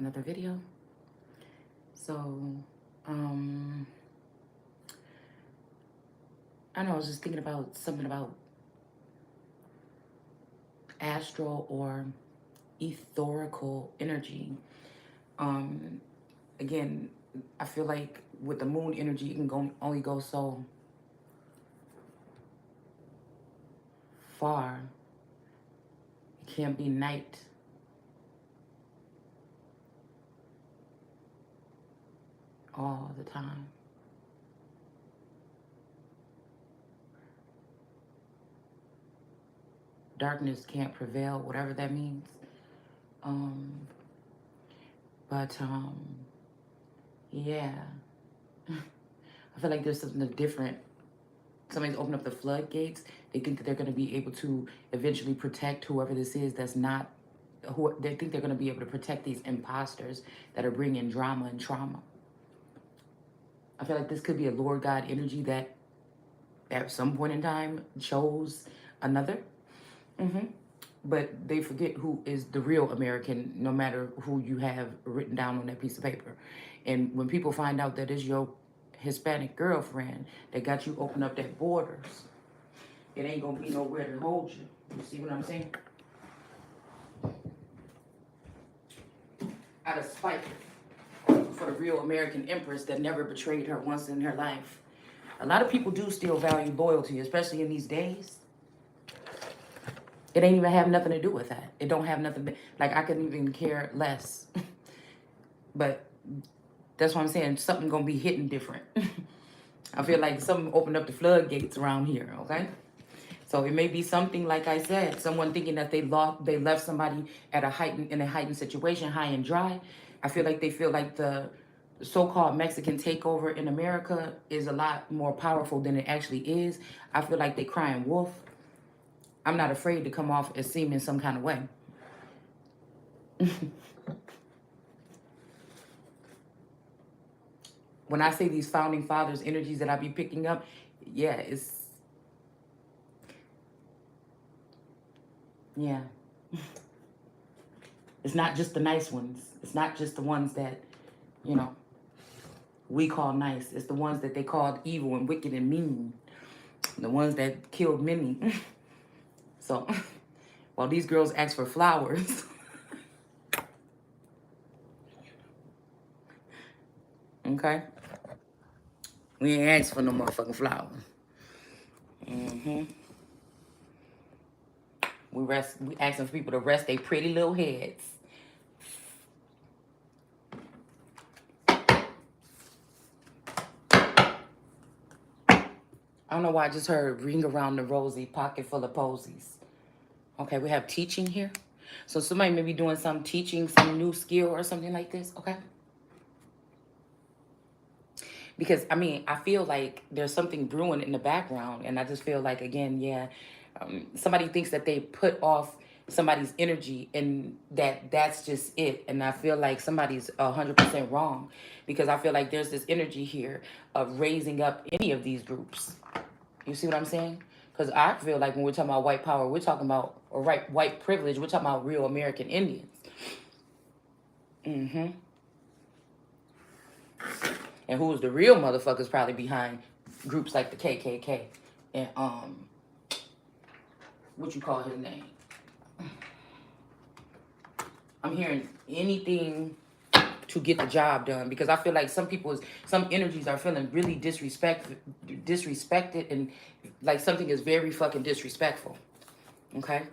another video. So, um, I don't know, I was just thinking about something about astral or etherical energy. Um, Again, I feel like with the moon energy, it can only go so far. It can't be night all the time. Darkness can't prevail, whatever that means. Um, but yeah, I feel like there's something different. Somebody's opened up the floodgates. They think that they're going to be able to eventually protect whoever this is that's not who they think they're going to be able to protect these imposters that are bringing drama and trauma. I feel like this could be a Lord God energy that at some point in time chose another. But they forget who is the real American, no matter who you have written down on that piece of paper. And when people find out that it's your Hispanic girlfriend that got you open up that borders, it ain't gonna be nowhere to hold you. You see what I'm saying? Out of spite for the real American empress that never betrayed her once in her life. A lot of people do still value loyalty, especially in these days. It ain't even have nothing to do with that. It don't have nothing, like I couldn't even care less. But that's what I'm saying. Something gonna be hitting different. I feel like something opened up the floodgates around here, okay? So it may be something, like I said, someone thinking that they left somebody at in a heightened situation, high and dry. I feel like they feel like the so-called Mexican takeover in America is a lot more powerful than it actually is. I feel like they crying wolf. I'm not afraid to come off as seeming some kind of way. When I say these founding fathers energies that I be picking up, yeah, yeah. It's not just the nice ones. It's not just the ones that, you know, we call nice. It's the ones that they called evil and wicked and mean. The ones that killed many. So, while these girls ask for flowers, okay? We ain't asked for no motherfucking flowers. We asking for people to rest their pretty little heads. I don't know why I just heard ring around the rosy, pocket full of posies. Okay, we have teaching here. So somebody may be doing some teaching, some new skill or something like this, okay? Because, I mean, I feel like there's something brewing in the background. And I just feel like, again, yeah, somebody thinks that they put off somebody's energy and that's just it. And I feel like somebody's 100% wrong. Because I feel like there's this energy here of raising up any of these groups. You see what I'm saying? Because I feel like when we're talking about white power, we're talking about, or white privilege, we're talking about real American Indians. And who's the real motherfuckers probably behind groups like the KKK and what you call his name? I'm hearing anything to get the job done because I feel like some energies are feeling really disrespected and like something is very fucking disrespectful. Okay?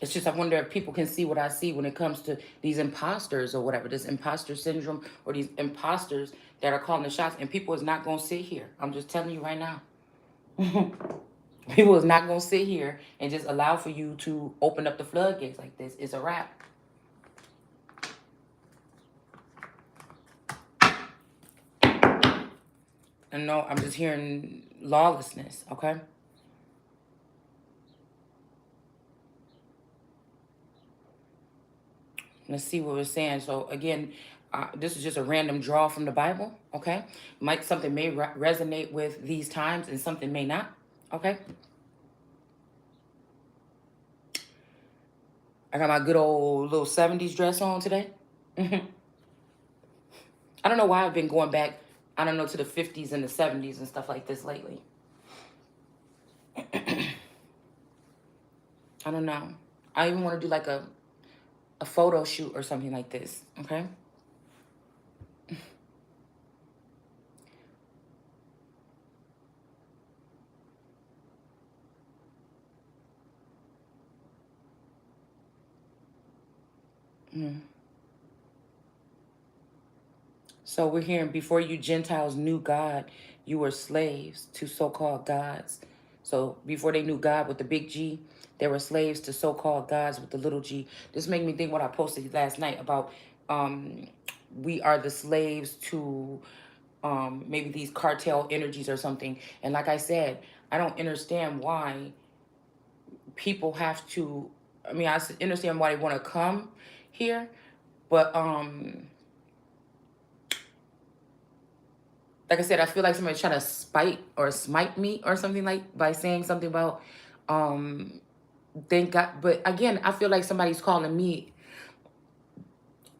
It's just I wonder if people can see what I see when it comes to these imposters or whatever, this imposter syndrome or these imposters that are calling the shots. And people is not going to sit here. I'm just telling you right now. People is not going to sit here and just allow for you to open up the floodgates like this. It's a wrap. And no, I'm just hearing lawlessness, okay? Let's see what we're saying. So again, This is just a random draw from the Bible, okay? Something may resonate with these times and something may not, okay? I got my good old little 70s dress on today. I don't know why I've been going back, I don't know, to the 50s and the 70s and stuff like this lately. I don't know. I even want to do like a photo shoot or something like this, okay? So we're hearing, before you Gentiles knew God, you were slaves to so-called gods. So before they knew God with the big G, they were slaves to so-called gods with the little g. This made me think what I posted last night about we are the slaves to maybe these cartel energies or something. And like I said, I don't understand why people have to, I mean, I understand why they want to come here, but like I said, I feel like somebody's trying to spite or smite me or something, like by saying something about thank God. But again, I feel like somebody's calling me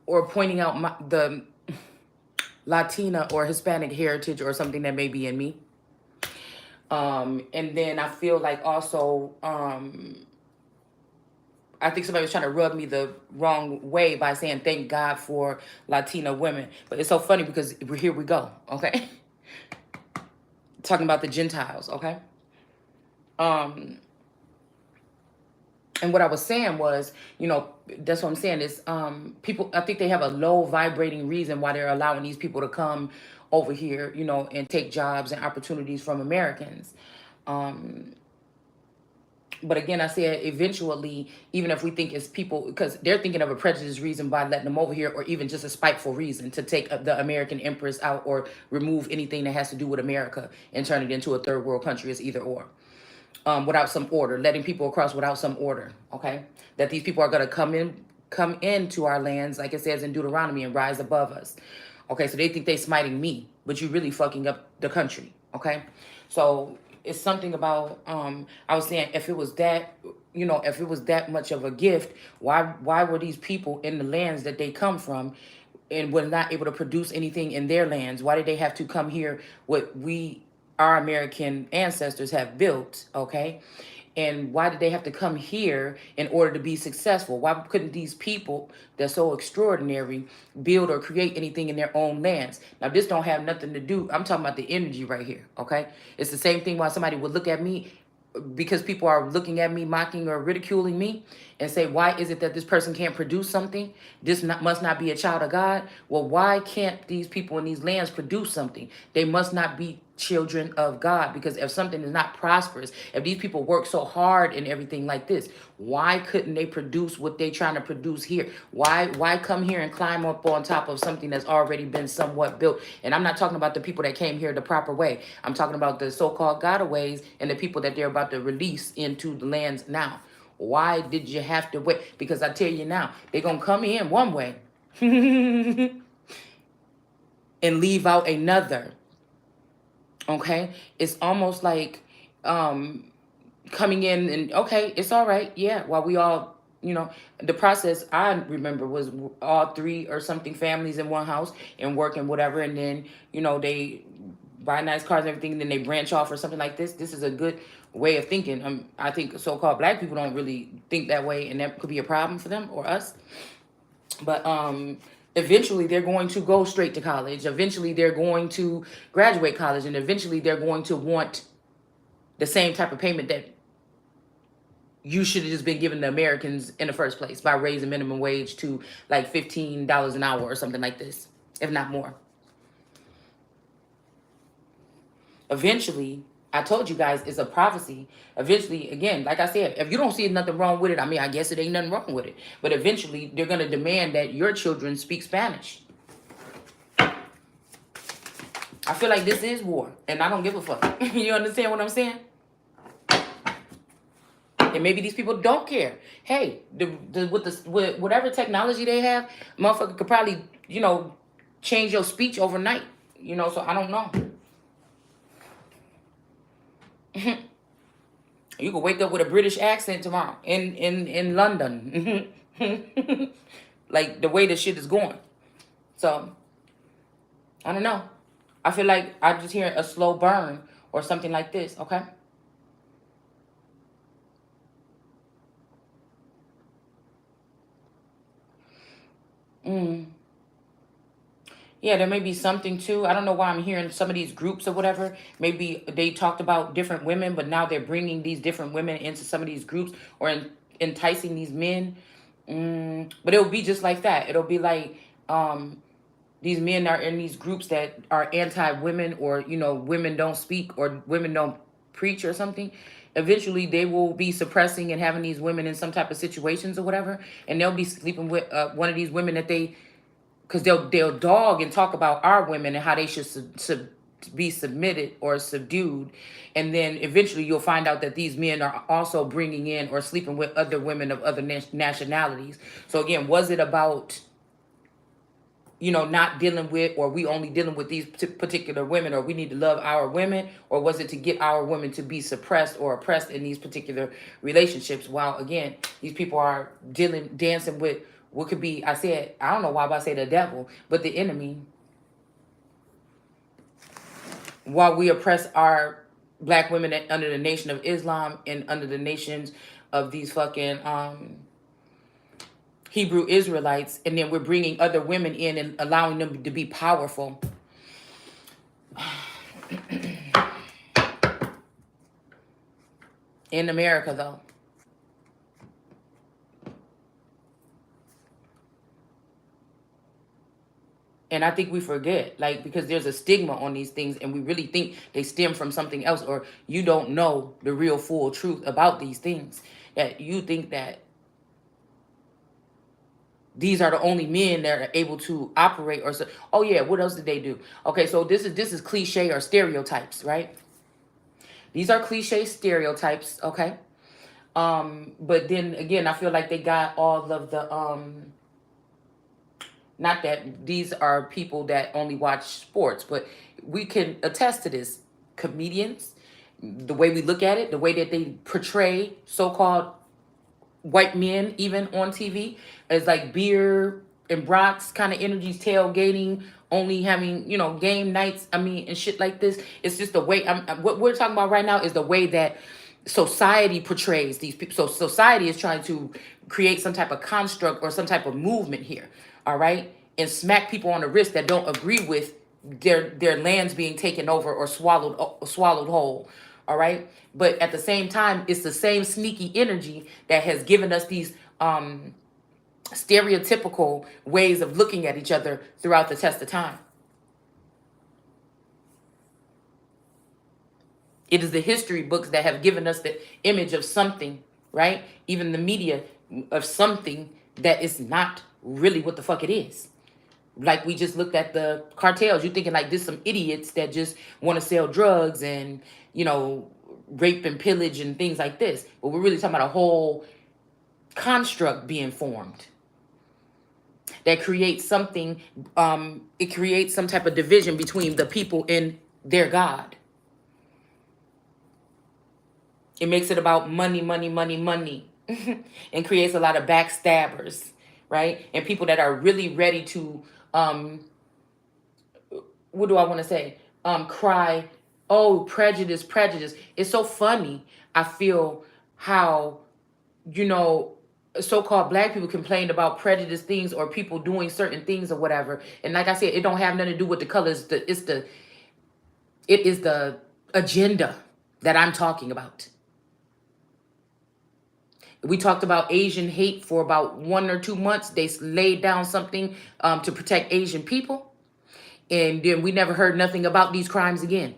or pointing out the Latina or Hispanic heritage or something that may be in me. And then I feel like also I think somebody was trying to rub me the wrong way by saying thank God for Latina women. But it's so funny because here we go, okay? Talking about the Gentiles, okay? And what I was saying was, you know, that's what I'm saying is people, I think they have a low vibrating reason why they're allowing these people to come over here, you know, and take jobs and opportunities from Americans. But again, I said eventually, even if we think it's people, because they're thinking of a prejudiced reason by letting them over here, or even just a spiteful reason to take the American empress out or remove anything that has to do with America and turn it into a third world country. It's either or. Without some order, letting people across without some order, okay? That these people are going to come into our lands, like it says in Deuteronomy, and rise above us. Okay, so they think they smiting me, but you really fucking up the country, okay? So it's something about, I was saying, if it was that, you know, if it was that much of a gift, why were these people in the lands that they come from and were not able to produce anything in their lands? Why did they have to come here, what our American ancestors have built, okay? And why did they have to come here in order to be successful? Why couldn't these people that's so extraordinary build or create anything in their own lands? Now, this don't have nothing to do, I'm talking about the energy right here, okay? It's the same thing why somebody would look at me, because people are looking at me, mocking or ridiculing me, and say, why is it that this person can't produce something? This must not be a child of God. Well, why can't these people in these lands produce something? They must not be children of God, because if something is not prosperous, if these people work so hard and everything like this, why couldn't they produce what they're trying to produce here? Why come here and climb up on top of something that's already been somewhat built? And I'm not talking about the people that came here the proper way. I'm talking about the so-called gotaways and the people that they're about to release into the lands now. Why did you have to wait? Because I tell you now, they're going to come in one way and leave out another. Okay? It's almost like coming in and, okay, it's all right. Yeah, while we all, you know, the process I remember was all 3 or something families in one house and working whatever. And then, you know, they buy nice cars and everything, and then they branch off or something like this. This is a good way of thinking. I think so-called black people don't really think that way, and that could be a problem for them or us. But eventually they're going to go straight to college. Eventually they're going to graduate college, and eventually they're going to want the same type of payment that you should have just been giving the Americans in the first place by raising minimum wage to like $15 an hour or something like this, if not more. Eventually, I told you guys, it's a prophecy. Eventually, again, like I said, if you don't see nothing wrong with it, I mean, I guess it ain't nothing wrong with it. But eventually, they're going to demand that your children speak Spanish. I feel like this is war, and I don't give a fuck. You understand what I'm saying? And maybe these people don't care. Hey, with whatever technology they have, motherfucker could probably, you know, change your speech overnight. You know, so I don't know. You could wake up with a British accent tomorrow in London. Like the way the shit is going. So I don't know. I feel like I just hear a slow burn or something like this, okay? Mm. Yeah, there may be something too. I don't know why I'm hearing some of these groups or whatever. Maybe they talked about different women, but now they're bringing these different women into some of these groups or enticing these men. But it'll be just like that. It'll be like these men are in these groups that are anti-women, or women don't speak or women don't preach or something. Eventually they will be suppressing and having these women in some type of situations or whatever, and they'll be sleeping with one of these women that they, because they'll dog and talk about our women and how they should be submitted or subdued, and then eventually you'll find out that these men are also bringing in or sleeping with other women of other nationalities. So again, was it about not dealing with, or we only dealing with these particular women, or we need to love our women, or was it to get our women to be suppressed or oppressed in these particular relationships? While again, these people are dancing with what could be, I don't know why, but I say the devil, but the enemy, while we oppress our black women under the Nation of Islam and under the nations of these fucking Hebrew Israelites, and then we're bringing other women in and allowing them to be powerful. In America, though. And I think we forget, like, because there's a stigma on these things, and we really think they stem from something else, or you don't know the real full truth about these things. That you think that these are the only men that are able to operate, or so. Oh yeah, what else did they do? Okay, so this is cliche or stereotypes, right? These are cliche stereotypes, okay? But then again, I feel like they got all of the not that these are people that only watch sports, but we can attest to this. Comedians, the way we look at it, the way that they portray so-called white men, even on TV, is like beer and brats kind of energies, tailgating, only having, game nights, and shit like this. It's just the way, what we're talking about right now is the way that society portrays these people. So society is trying to create some type of construct or some type of movement here, all right? And smack people on the wrist that don't agree with their lands being taken over or swallowed whole. All right. But at the same time, it's the same sneaky energy that has given us these stereotypical ways of looking at each other throughout the test of time. It is the history books that have given us the image of something, right? Even the media, of something that is not really what the fuck it is. Like we just looked at the cartels. You're thinking like this some idiots that just want to sell drugs and, rape and pillage and things like this. But we're really talking about a whole construct being formed that creates something. It creates some type of division between the people and their God. It makes it about money, money, money, money. And creates a lot of backstabbers, right? And people that are really ready to what do I want to say? Cry, oh, prejudice, prejudice. It's so funny. I feel how, so-called black people complained about prejudice things or people doing certain things or whatever. And like I said, it don't have nothing to do with the colors. It is the agenda that I'm talking about. We talked about Asian hate for about 1 or 2 months. They laid down something to protect Asian people. And then we never heard nothing about these crimes again.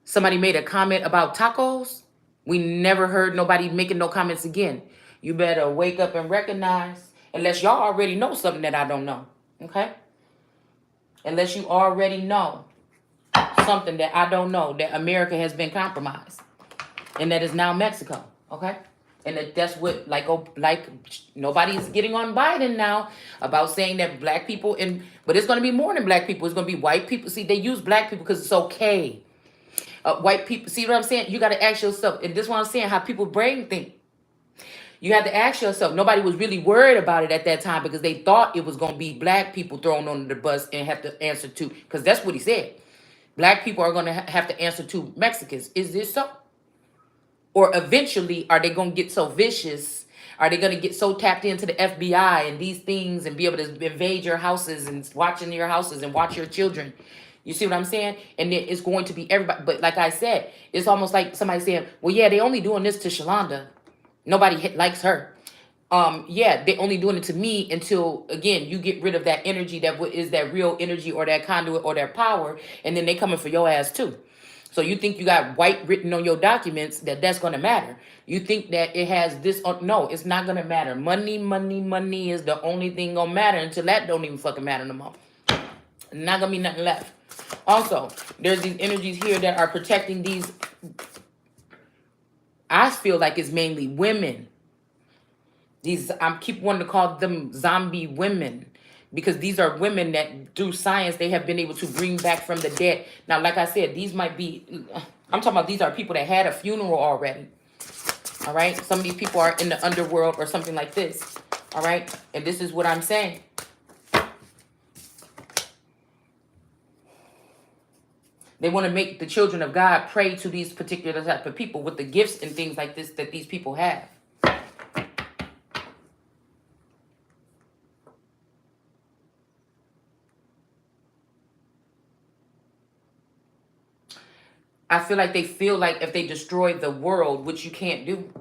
Somebody made a comment about tacos. We never heard nobody making no comments again. You better wake up and recognize, unless y'all already know something that I don't know, okay? Unless you already know something that I don't know, that America has been compromised. And that is now Mexico, okay? And that's what, like, oh, like nobody's getting on Biden now about saying that black people, and but it's going to be more than black people. It's going to be white people. See, they use black people because it's okay. White people, see what I'm saying? You got to ask yourself, and this is what I'm saying, how people brain think. You have to ask yourself. Nobody was really worried about it at that time because they thought it was going to be black people thrown under the bus and have to answer to, because that's what he said. Black people are going to have to answer to Mexicans. Is this so? Or eventually, are they going to get so vicious? Are they going to get so tapped into the FBI and these things and be able to invade your houses and watch in your houses and watch your children? You see what I'm saying? And then it's going to be everybody. But like I said, it's almost like somebody saying, well, yeah, they only doing this to Shalonda. Nobody likes her. Yeah, they only doing it to me until, again, you get rid of that energy that is that real energy or that conduit or that power, and then they coming for your ass too. So you think you got white written on your documents that's going to matter. You think that it has this on, no, it's not going to matter. Money, money, money is the only thing going to matter until that don't even fucking matter no more. Not going to be nothing left. Also, there's these energies here that are protecting these. I feel like it's mainly women. These, I keep wanting to call them zombie women, because these are women that through science they have been able to bring back from the dead. Now, like I said, these might be, I'm talking about these are people that had a funeral already. All right. Some of these people are in the underworld or something like this. All right. And this is what I'm saying. They want to make the children of God pray to these particular type of people with the gifts and things like this that these people have. I feel like they feel like if they destroy the world, which you can't do.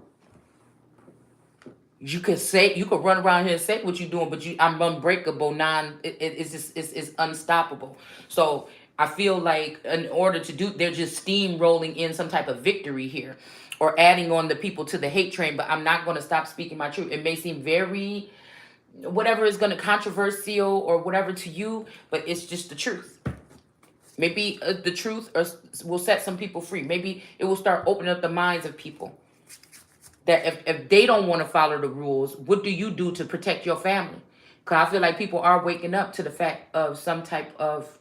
You could say, you could run around here and say what you're doing, but I'm unbreakable. It's just, it's unstoppable. So I feel like in order to do, they're just steamrolling in some type of victory here, or adding on the people to the hate train. But I'm not going to stop speaking my truth. It may seem very, whatever is going to controversial or whatever to you, but it's just the truth. Maybe the truth will set some people free. Maybe it will start opening up the minds of people. That if they don't want to follow the rules, what do you do to protect your family? Because I feel like people are waking up to the fact of some type of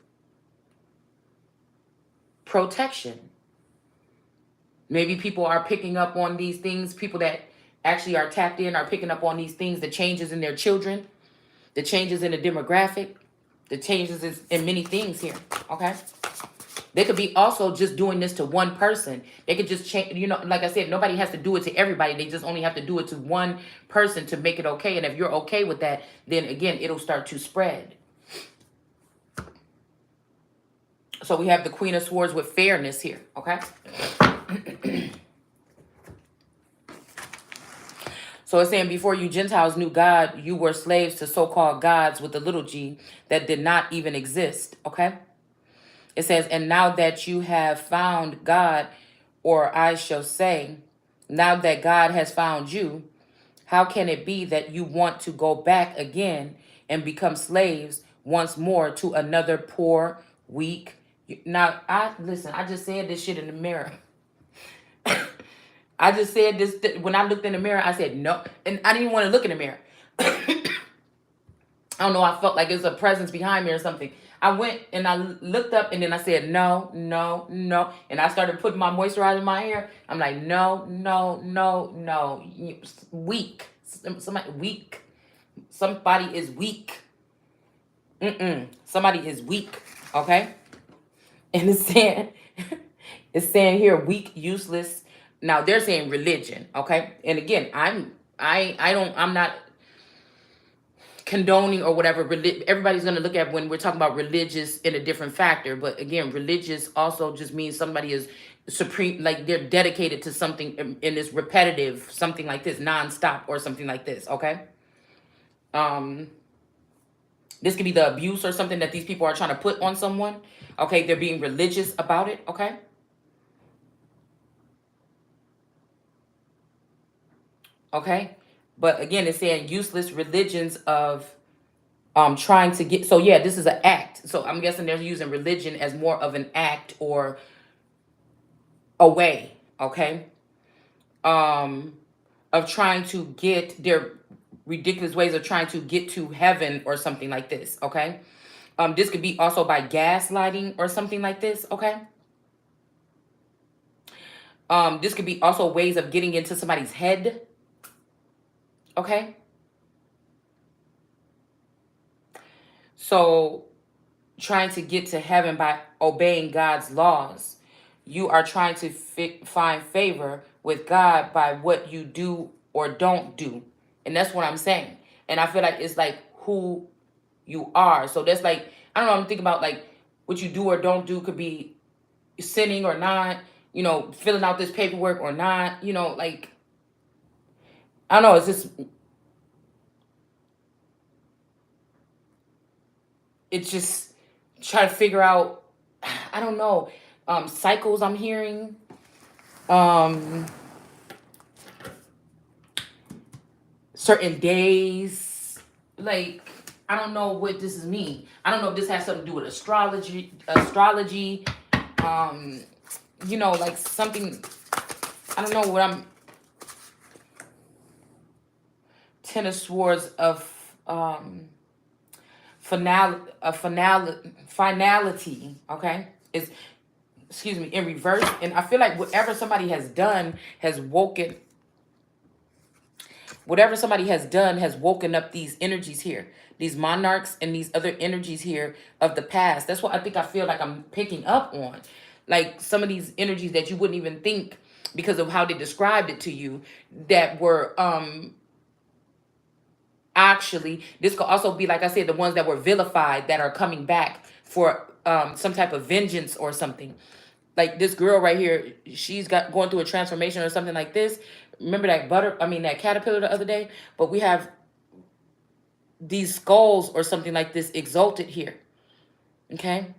protection. Maybe people are picking up on these things. People that actually are tapped in are picking up on these things, the changes in their children, the changes in the demographic, the changes in many things here, okay? They could be also just doing this to one person. They could just change, you know, like I said, nobody has to do it to everybody. They just only have to do it to one person to make it okay. And if you're okay with that, then again, it'll start to spread. So we have the Queen of Swords with fairness here, okay? So it's saying, before you Gentiles knew God, you were slaves to so-called gods with a little g that did not even exist, okay? It says, and now that you have found God, or I shall say, now that God has found you, how can it be that you want to go back again and become slaves once more to another poor, weak? Now, listen, I just said this shit in the mirror. I just said this, when I looked in the mirror, I said no. And I didn't even want to look in the mirror. I don't know, I felt like there's a presence behind me or something. I went and I looked up and then I said, no, no, no. And I started putting my moisturizer in my hair. I'm like, no, no, no, no. Weak. Somebody weak. Somebody is weak. Somebody is weak. Okay? And it's saying here, weak, useless. Now they're saying religion. Okay? And again, I'm not condoning or whatever. Everybody's going to look at when we're talking about religious in a different factor. But again, religious also just means somebody is supreme, like they're dedicated to something in this repetitive, something like this, nonstop or something like this. Okay. This could be the abuse or something that these people are trying to put on someone. Okay. They're being religious about it. Okay. Okay. But again, it's saying useless religions of trying to get, so yeah, this is an act. So I'm guessing they're using religion as more of an act or a way, okay? of trying to get their ridiculous ways of trying to get to heaven or something like this, okay? This could be also by gaslighting or something like this, okay? This could be also ways of getting into somebody's head, okay? So trying to get to heaven by obeying God's laws. You are trying to find favor with God by what you do or don't do. And that's what I'm saying. And I feel like it's like who you are. So that's like, I don't know, I'm thinking about like what you do or don't do could be sinning or not, you know, filling out this paperwork or not, you know, like, I don't know, it's just try to figure out, I don't know, cycles I'm hearing. Certain days, like, I don't know what this is mean. I don't know if this has something to do with astrology, you know, like something, I don't know what I'm, Ten of Swords of finality, okay, is, excuse me, in reverse. And I feel like whatever somebody has done has woken, whatever somebody has done has woken up these energies here, these monarchs and these other energies here of the past. That's what I think I feel like I'm picking up on. Like some of these energies that you wouldn't even think, because of how they described it to you, that were actually, this could also be, like I said, the ones that were vilified that are coming back for some type of vengeance or something. Like this girl right here, she's got going through a transformation or something like this. Remember that that caterpillar the other day? But we have these skulls or something like this exalted here. Okay?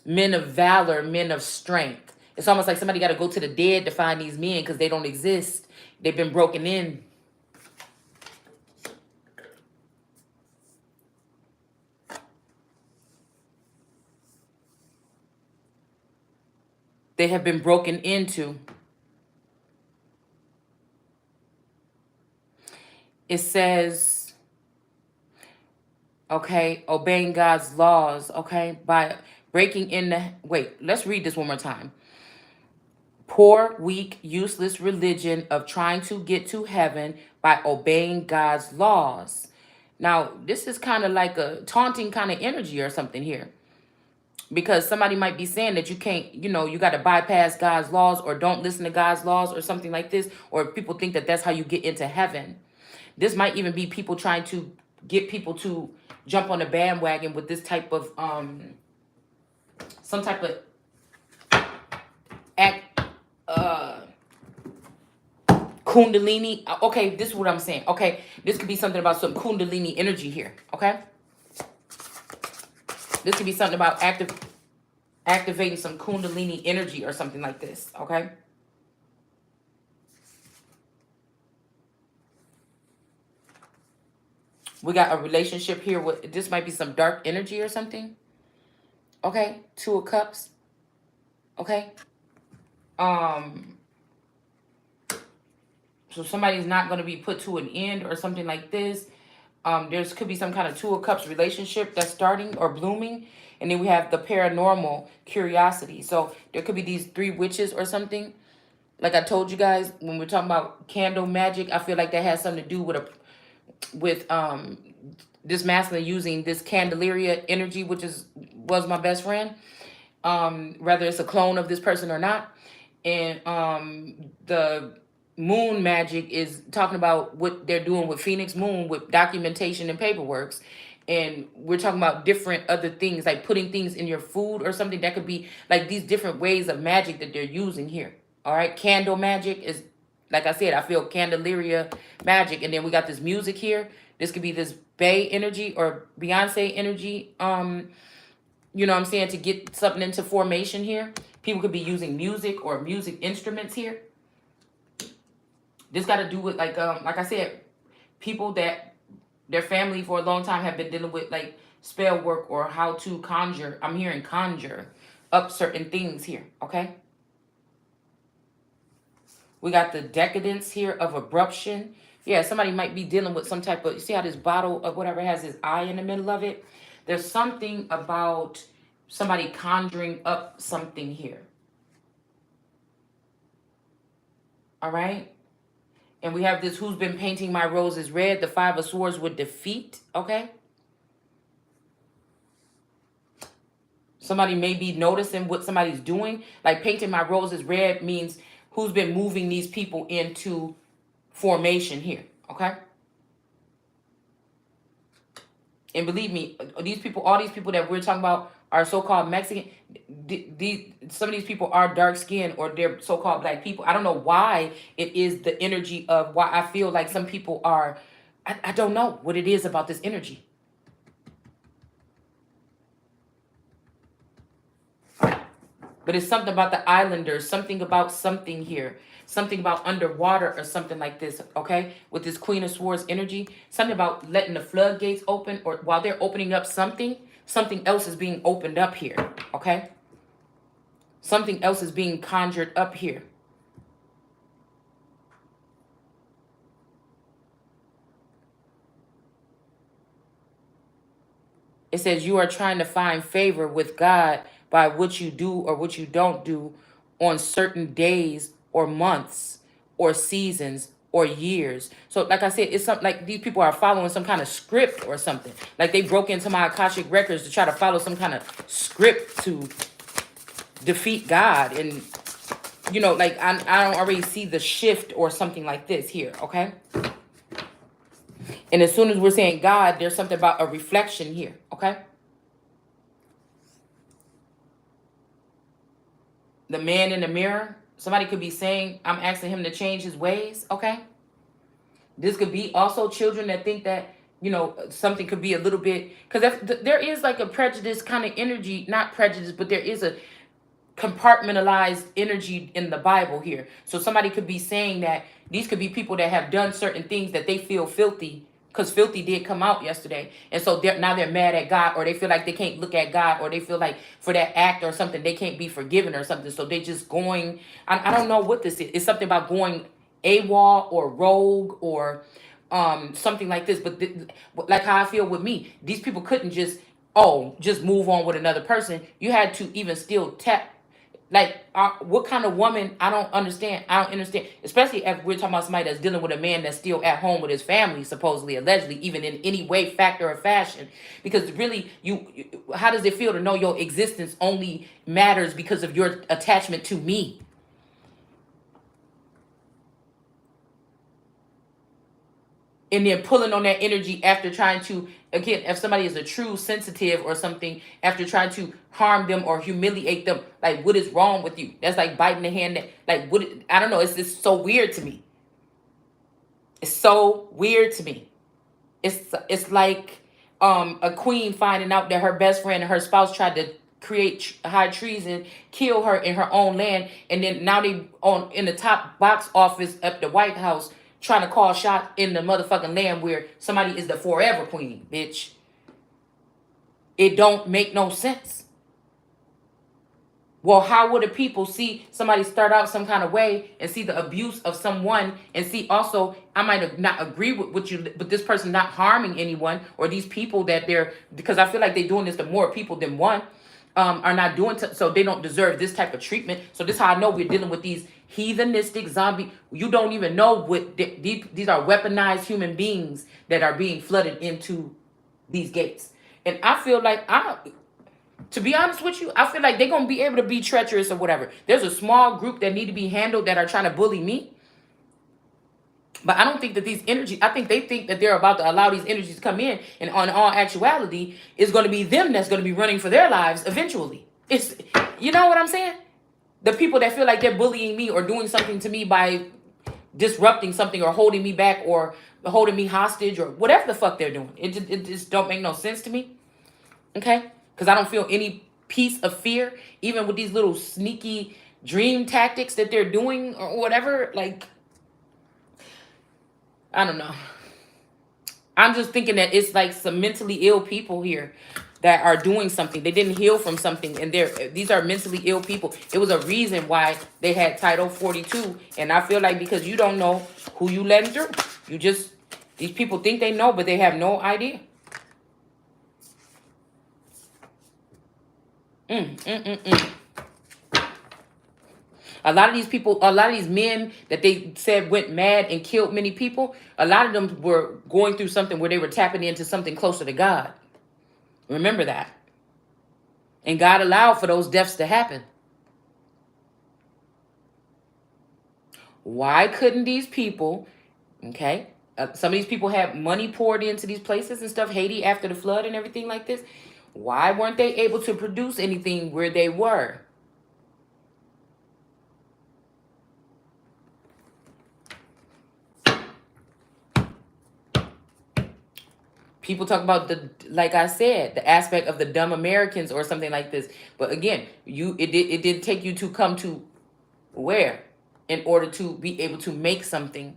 Men of valor, men of strength. It's almost like somebody got to go to the dead to find these men because they don't exist. They've been broken in. They have been broken into. It says, okay, obeying God's laws, okay, by breaking in the, wait, let's read this one more time. Poor, weak, useless religion of trying to get to heaven by obeying God's laws. Now, this is kind of like a taunting kind of energy or something here. Because somebody might be saying that you can't, you know, you got to bypass God's laws or don't listen to God's laws or something like this. Or people think that that's how you get into heaven. This might even be people trying to get people to jump on the bandwagon with this type of, some type of Kundalini. Okay, this is what I'm saying. Okay, this could be something about some Kundalini energy here. Okay, this could be something about activating some Kundalini energy or something like this. Okay. We got a relationship here with, this might be some dark energy or something. Okay, Two of Cups. Okay. So somebody's not going to be put to an end or something like this. There's could be some kind of Two of Cups relationship that's starting or blooming. And then we have the paranormal curiosity. So there could be these three witches or something. Like I told you guys, when we're talking about candle magic, I feel like that has something to do with this masculine using this Candelaria energy, which was my best friend. Whether it's a clone of this person or not. And the moon magic is talking about what they're doing with Phoenix Moon with documentation and paperworks. And we're talking about different other things, like putting things in your food or something. That could be like these different ways of magic that they're using here. All right. Candle magic is, like I said, I feel Candelaria magic. And then we got this music here. This could be this Bay energy or Beyonce energy. You know what I'm saying? To get something into formation here. People could be using music or music instruments here. This got to do with like I said, people that their family for a long time have been dealing with like spell work or how to conjure. I'm hearing conjure up certain things here. Okay. We got the decadence here of abruption. Yeah, somebody might be dealing with some type of, you see how this bottle of whatever has his eye in the middle of it? There's something about somebody conjuring up something here. All right? And we have this, who's been painting my roses red, the 5 of swords with defeat, okay? Somebody may be noticing what somebody's doing. Like painting my roses red means who's been moving these people into formation here, okay? And believe me, these people, all these people that we're talking about are so-called Mexican. Some of these people are dark-skinned or they're so-called black people. I don't know why it is the energy of why I feel like some people are, I don't know what it is about this energy. But it's something about the islanders, something about something here, something about underwater or something like this, okay? With this Queen of Swords energy, something about letting the floodgates open, or while they're opening up something, something else is being opened up here, okay? Something else is being conjured up here. It says you are trying to find favor with God by what you do or what you don't do on certain days or months or seasons or years. So like I said, it's something like these people are following some kind of script or something. Like they broke into my Akashic records to try to follow some kind of script to defeat God. And, you know, like I don't already see the shift or something like this here, okay? And as soon as we're saying God, there's something about a reflection here, okay? The man in the mirror, somebody could be saying, I'm asking him to change his ways, okay? This could be also children that think that, you know, something could be a little bit, because there is like a prejudice kind of energy, not prejudice, but there is a compartmentalized energy in the Bible here. So somebody could be saying that these could be people that have done certain things that they feel filthy, because filthy did come out yesterday. And so now they're mad at God, or they feel like they can't look at God, or they feel like for that act or something, they can't be forgiven or something. So they just going, I don't know what this is. It's something about going AWOL or rogue or something like this. But like how I feel with me, these people couldn't just move on with another person. You had to even still tap. Like, what kind of woman? I don't understand. Especially if we're talking about somebody that's dealing with a man that's still at home with his family, supposedly, allegedly, even in any way, factor, or fashion. Because really, how does it feel to know your existence only matters because of your attachment to me? And then pulling on that energy after trying to, again, if somebody is a true sensitive or something, after trying to harm them or humiliate them, like, what is wrong with you? That's like biting the hand that, like, I don't know. It's just so weird to me. It's so weird to me. It's like a queen finding out that her best friend and her spouse tried to create high treason, kill her in her own land, and then now they in the top box office at the White House trying to call shots in the motherfucking land where somebody is the forever queen, bitch. It don't make no sense. Well, how would the people see somebody start out some kind of way and see the abuse of someone and see also, I might have not agree with what you, but this person not harming anyone, or these people that because I feel like they're doing this to more people than one, are not doing so they don't deserve this type of treatment. So this is how I know we're dealing with these heathenistic zombie. You don't even know what these are, weaponized human beings that are being flooded into these gates. And I feel like to be honest with you, I feel like they're going to be able to be treacherous or whatever. There's a small group that need to be handled that are trying to bully me. But I don't think that these energies, I think they think that they're about to allow these energies to come in. And on all actuality, it's going to be them that's going to be running for their lives eventually. It's, you know what I'm saying? The people that feel like they're bullying me or doing something to me by disrupting something or holding me back or holding me hostage or whatever the fuck they're doing. It just don't make no sense to me. Okay? Because I don't feel any piece of fear, even with these little sneaky dream tactics that they're doing or whatever. Like, I don't know. I'm just thinking that it's like some mentally ill people here that are doing something. They didn't heal from something, and these are mentally ill people. It was a reason why they had Title 42, and I feel like because you don't know who you letting through, you just these people think they know, but they have no idea. A lot of these people, a lot of these men that they said went mad and killed many people, a lot of them were going through something where they were tapping into something closer to God. Remember that. And God allowed for those deaths to happen. Why couldn't these people, okay, some of these people have money poured into these places and stuff, Haiti after the flood and everything like this. Why weren't they able to produce anything where they were? People talk about like I said, the aspect of the dumb Americans or something like this. But again, it did take you to come to where in order to be able to make something.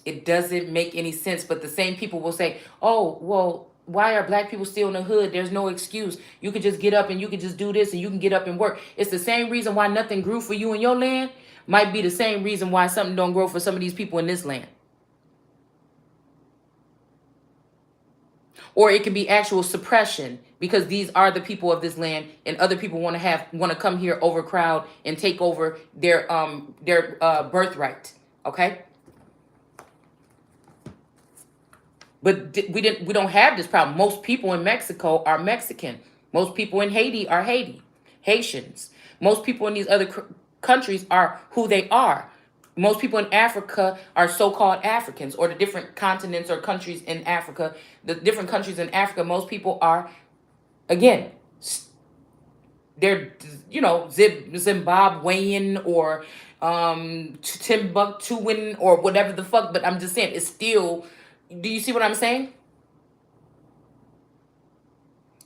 It doesn't make any sense. But the same people will say, oh, well, why are black people still in the hood? There's no excuse. You could just get up and you could just do this and you can get up and work. It's the same reason why nothing grew for you in your land might be the same reason why something don't grow for some of these people in this land. Or it can be actual suppression because these are the people of this land and other people want to come here, overcrowd and take over their birthright. Okay? But we don't have this problem. Most people in Mexico are Mexican. Most people in Haiti are Haitians. Most people in these other countries are who they are. Most people in Africa are so-called Africans, or the different continents or countries in Africa. The different countries in Africa, most people are, again, they're, Zimbabwean or Timbuktuan or whatever the fuck. But I'm just saying, it's still. Do you see what I'm saying?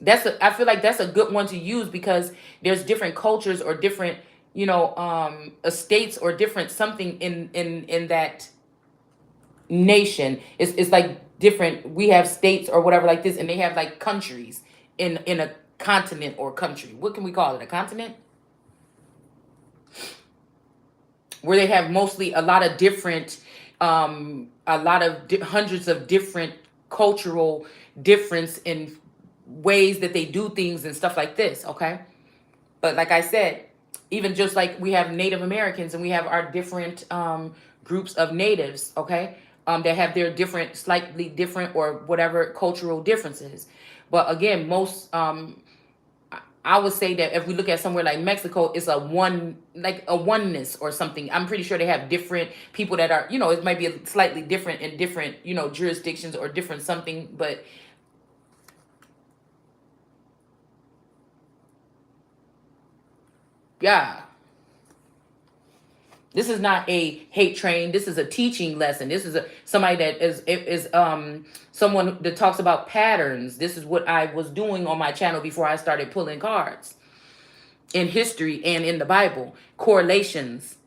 I feel like that's a good one to use because there's different cultures or different, estates or different something in that nation. It's like different. We have states or whatever like this, and they have like countries in a continent or country. What can we call it? A continent? Where they have mostly a lot of different hundreds of different cultural difference in ways that they do things and stuff like this. Okay. But like I said, even just like we have Native Americans and we have our different groups of natives. Okay. That have their different, slightly different or whatever cultural differences. But again, most, I would say that if we look at somewhere like Mexico, it's a oneness or something. I'm pretty sure they have different people that are, it might be slightly different in different, jurisdictions or different something, but yeah. This is not a hate train. This is a teaching lesson. This is somebody that is someone that talks about patterns. This is what I was doing on my channel before I started pulling cards in history and in the Bible. Correlations.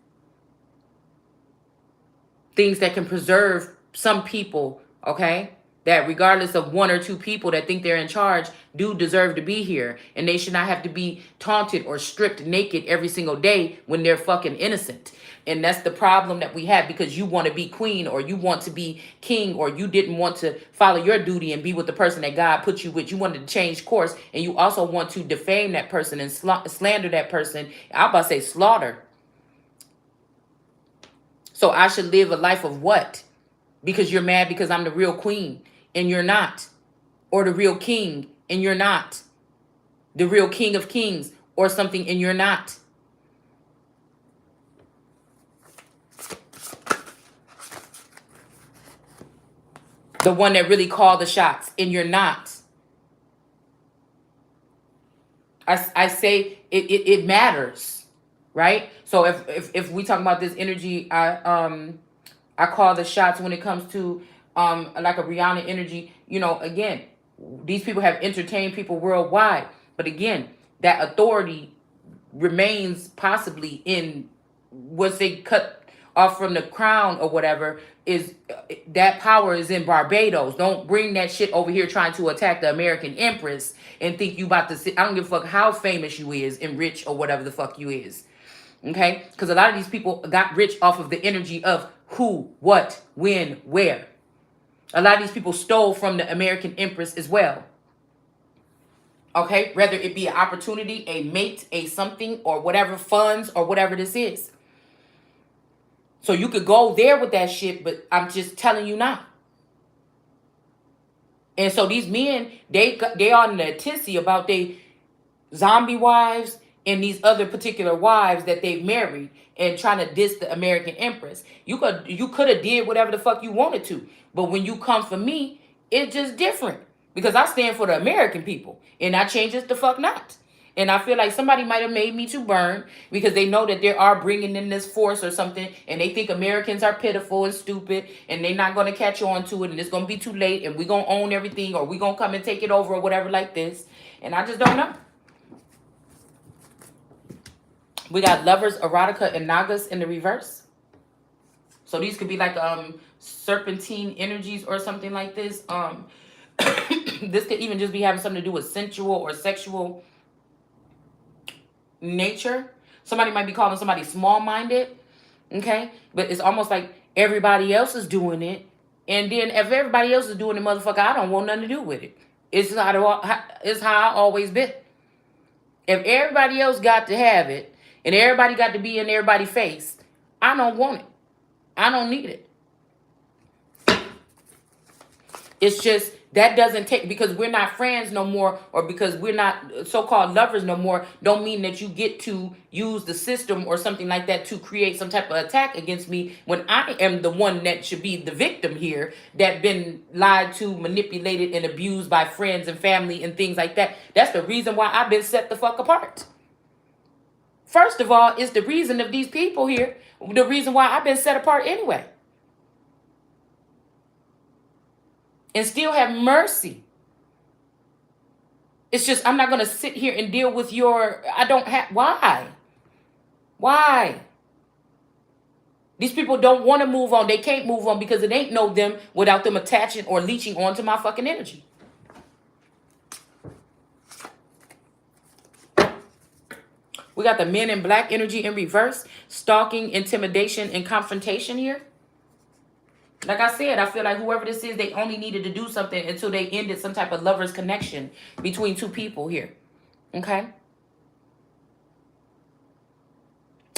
Things that can preserve some people, okay? That regardless of one or two people that think they're in charge do deserve to be here. And they should not have to be taunted or stripped naked every single day when they're fucking innocent. And that's the problem that we have because you want to be queen or you want to be king or you didn't want to follow your duty and be with the person that God put you with. You wanted to change course and you also want to defame that person and slander that person. I'm about to say slaughter. So I should live a life of what? Because you're mad because I'm the real queen and you're not. Or the real king and you're not. The real king of kings or something and you're not. The one that really called the shots and you're not. I say it matters, right? So if we talk about this energy, I call the shots when it comes to like a Rihanna energy. Again, these people have entertained people worldwide. But again, that authority remains possibly in, once they cut off from the crown or whatever, is that power is in Barbados. Don't bring that shit over here trying to attack the American Empress and think you about to sit. I don't give a fuck how famous you is and rich or whatever the fuck you is. Okay? Because a lot of these people got rich off of the energy of who, what, when, where. A lot of these people stole from the American Empress as well. Okay? Whether it be an opportunity, a mate, a something, or whatever, funds, or whatever this is. So you could go there with that shit, but I'm just telling you now. And so these men, they are in the tizzy about they zombie wives and these other particular wives that they've married and trying to diss the American Empress. You could have did whatever the fuck you wanted to, but when you come for me, it's just different because I stand for the American people and I change it the fuck not. And I feel like somebody might have made me to burn because they know that they are bringing in this force or something, and they think Americans are pitiful and stupid, and they're not going to catch on to it, and it's going to be too late, and we're going to own everything, or we're going to come and take it over or whatever like this. And I just don't know. We got Lovers, Erotica, and Nagas in the reverse. So these could be like serpentine energies or something like this. This could even just be having something to do with sensual or sexual nature. Somebody might be calling somebody small-minded, okay? But it's almost like everybody else is doing it, and then if everybody else is doing it, motherfucker, I don't want nothing to do with it. It's how I always been. If everybody else got to have it, and everybody got to be in everybody's face, I don't want it. I don't need it. It's just that doesn't take, because we're not friends no more, or because we're not so-called lovers no more, don't mean that you get to use the system or something like that to create some type of attack against me when I am the one that should be the victim here, that been lied to, manipulated, and abused by friends and family and things like that. That's the reason why I've been set the fuck apart. First of all, it's the reason of these people here, the reason why I've been set apart anyway. And still have mercy. It's just, I'm not going to sit here and deal with your, I don't have, why? Why? These people don't want to move on. They can't move on because it ain't no them without them attaching or leeching onto my fucking energy. We got the Men in Black energy in reverse. Stalking, intimidation, and confrontation here. Like I said, I feel like whoever this is, they only needed to do something until they ended some type of lover's connection between two people here. Okay?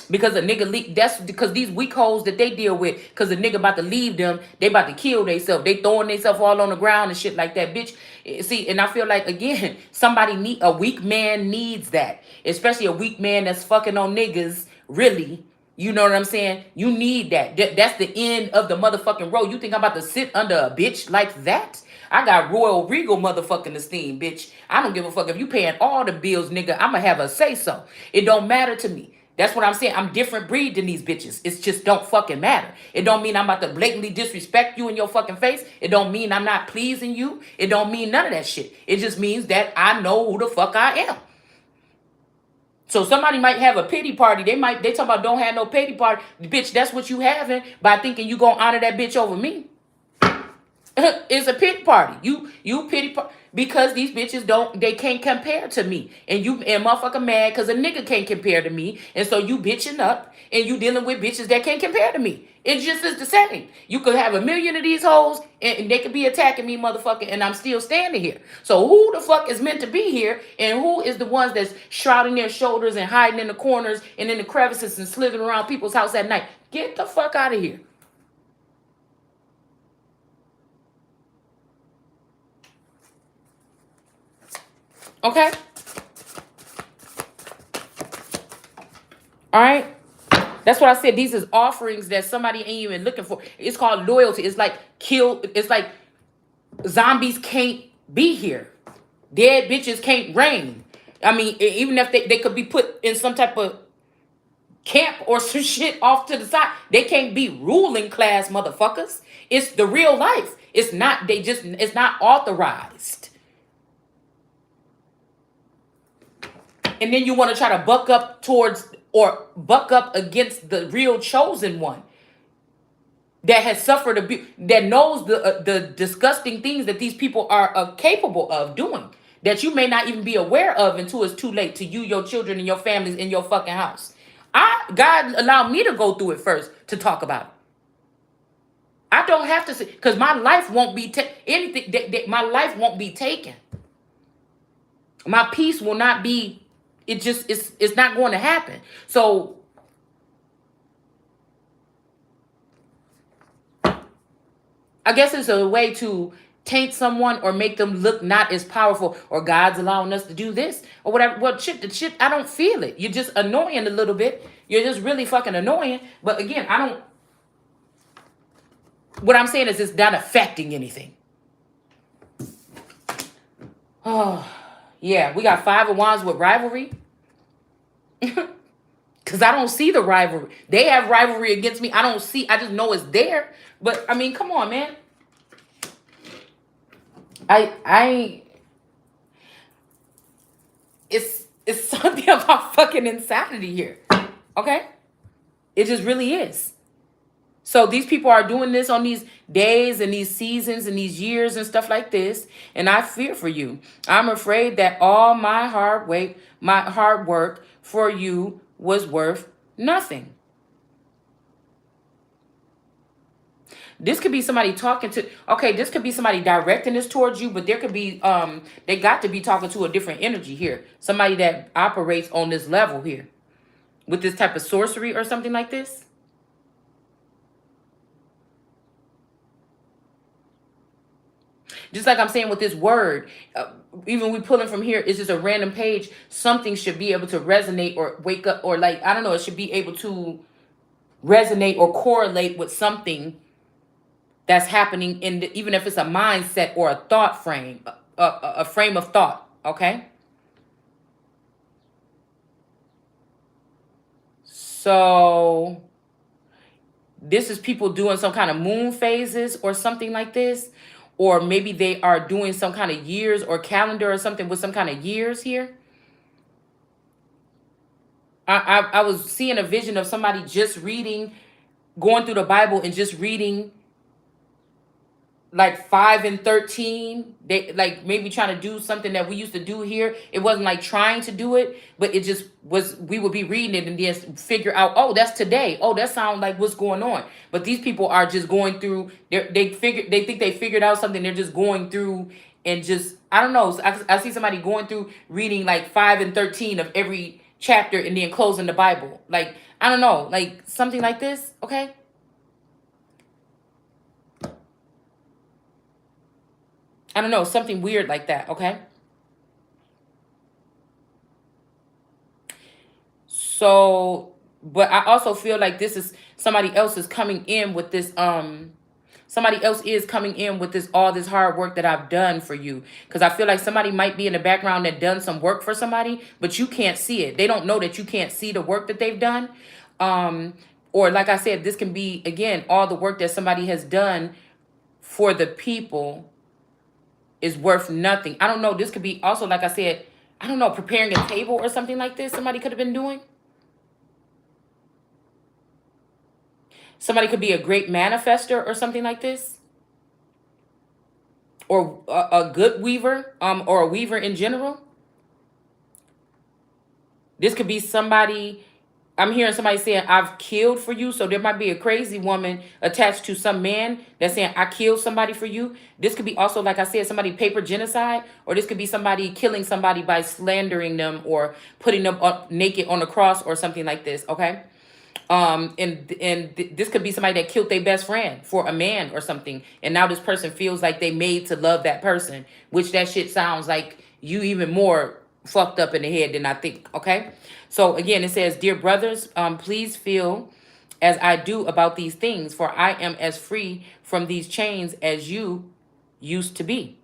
Because a nigga, that's because these weak hoes that they deal with, because the nigga about to leave them, they about to kill themselves. They throwing themselves all on the ground and shit like that, bitch. See, and I feel like, again, a weak man needs that. Especially a weak man that's fucking on niggas, really. You know what I'm saying? You need that. That's the end of the motherfucking road. You think I'm about to sit under a bitch like that? I got royal regal motherfucking esteem, bitch. I don't give a fuck if you paying all the bills, nigga. I'ma have a say so. It don't matter to me. That's what I'm saying. I'm different breed than these bitches. It's just don't fucking matter. It don't mean I'm about to blatantly disrespect you in your fucking face. It don't mean I'm not pleasing you. It don't mean none of that shit. It just means that I know who the fuck I am. So somebody might have a pity party. They talk about don't have no pity party. Bitch, that's what you having by thinking you gonna honor that bitch over me. It's a pity party. You pity party because these bitches they can't compare to me. And motherfucker mad because a nigga can't compare to me. And so you bitching up and you dealing with bitches that can't compare to me. It just is the same. You could have a million of these hoes and they could be attacking me, motherfucker, and I'm still standing here. So who the fuck is meant to be here, and who is the ones that's shrouding their shoulders and hiding in the corners and in the crevices and slithering around people's house at night? Get the fuck out of here. Okay? All right? That's what I said. These is offerings that somebody ain't even looking for. It's called loyalty. It's like it's like zombies can't be here. Dead bitches can't reign. I mean, even if they could be put in some type of camp or some shit off to the side, they can't be ruling class motherfuckers. It's the real life. It's not, it's not authorized. and then you want to try to buck up towards or buck up against the real chosen one that has suffered abuse, that knows the disgusting things that these people are capable of doing, that you may not even be aware of until it's too late to you, your children, and your families in your fucking house. God allowed me to go through it first to talk about it. I don't have to say, because my life won't be anything. My life won't be taken. My peace will not be. It's not going to happen. So I guess it's a way to taint someone or make them look not as powerful, or God's allowing us to do this or whatever. Well, the shit, I don't feel it. You're just annoying a little bit. You're just really fucking annoying. But again, what I'm saying is it's not affecting anything. Oh, yeah. We got 5 of Wands with rivalry. Because I don't see the rivalry. They have rivalry against me. I just know it's there. But, I mean, come on, man. It's something about fucking insanity here. Okay? It just really is. So these people are doing this on these days and these seasons and these years and stuff like this. And I fear for you. I'm afraid that all my hard work for you was worth nothing. This could be somebody talking to, okay, this could be somebody directing this towards you, but there could be, they got to be talking to a different energy here. Somebody that operates on this level here with this type of sorcery or something like this. Just like I'm saying with this word, even we pulling from here, it's just a random page. Something should be able to resonate or wake up, or like, I don't know, it should be able to resonate or correlate with something that's happening even if it's a mindset or a thought frame, a frame of thought, okay? So this is people doing some kind of moon phases or something like this, or maybe they are doing some kind of years or calendar or something with some kind of years here. I was seeing a vision of somebody just reading, going through the Bible and just reading like 5 and 13. They like maybe trying to do something that we used to do here. It wasn't like trying to do it, but it just was, we would be reading it and then figure out, oh, that's today. Oh, that sounds like what's going on. But these people are just going through, they think they figured out something. They're just going through and just, I don't know. I see somebody going through reading like 5 and 13 of every chapter and then closing the Bible. Like, I don't know, like something like this. Okay. I don't know, something weird like that, okay? So, but I also feel like this is somebody else is coming in with this, somebody else is coming in with this, all this hard work that I've done for you. Because I feel like somebody might be in the background that done some work for somebody, but you can't see it. They don't know that you can't see the work that they've done. Or like I said, this can be, again, all the work that somebody has done for the people is worth nothing. I don't know. This could be also, like I said, I don't know, preparing a table or something like this. Somebody could have been doing. Somebody could be a great manifester or something like this. Or a good weaver, or a weaver in general. This could be somebody, I'm hearing somebody saying, I've killed for you. So there might be a crazy woman attached to some man that's saying, I killed somebody for you. This could be also, like I said, somebody paper genocide, or this could be somebody killing somebody by slandering them or putting them up naked on a cross or something like this, okay? This could be somebody that killed their best friend for a man or something. And now this person feels like they made to love that person, which that shit sounds like you even more fucked up in the head than I think, okay? So again, it says, dear brothers, please feel as I do about these things, for I am as free from these chains as you used to be.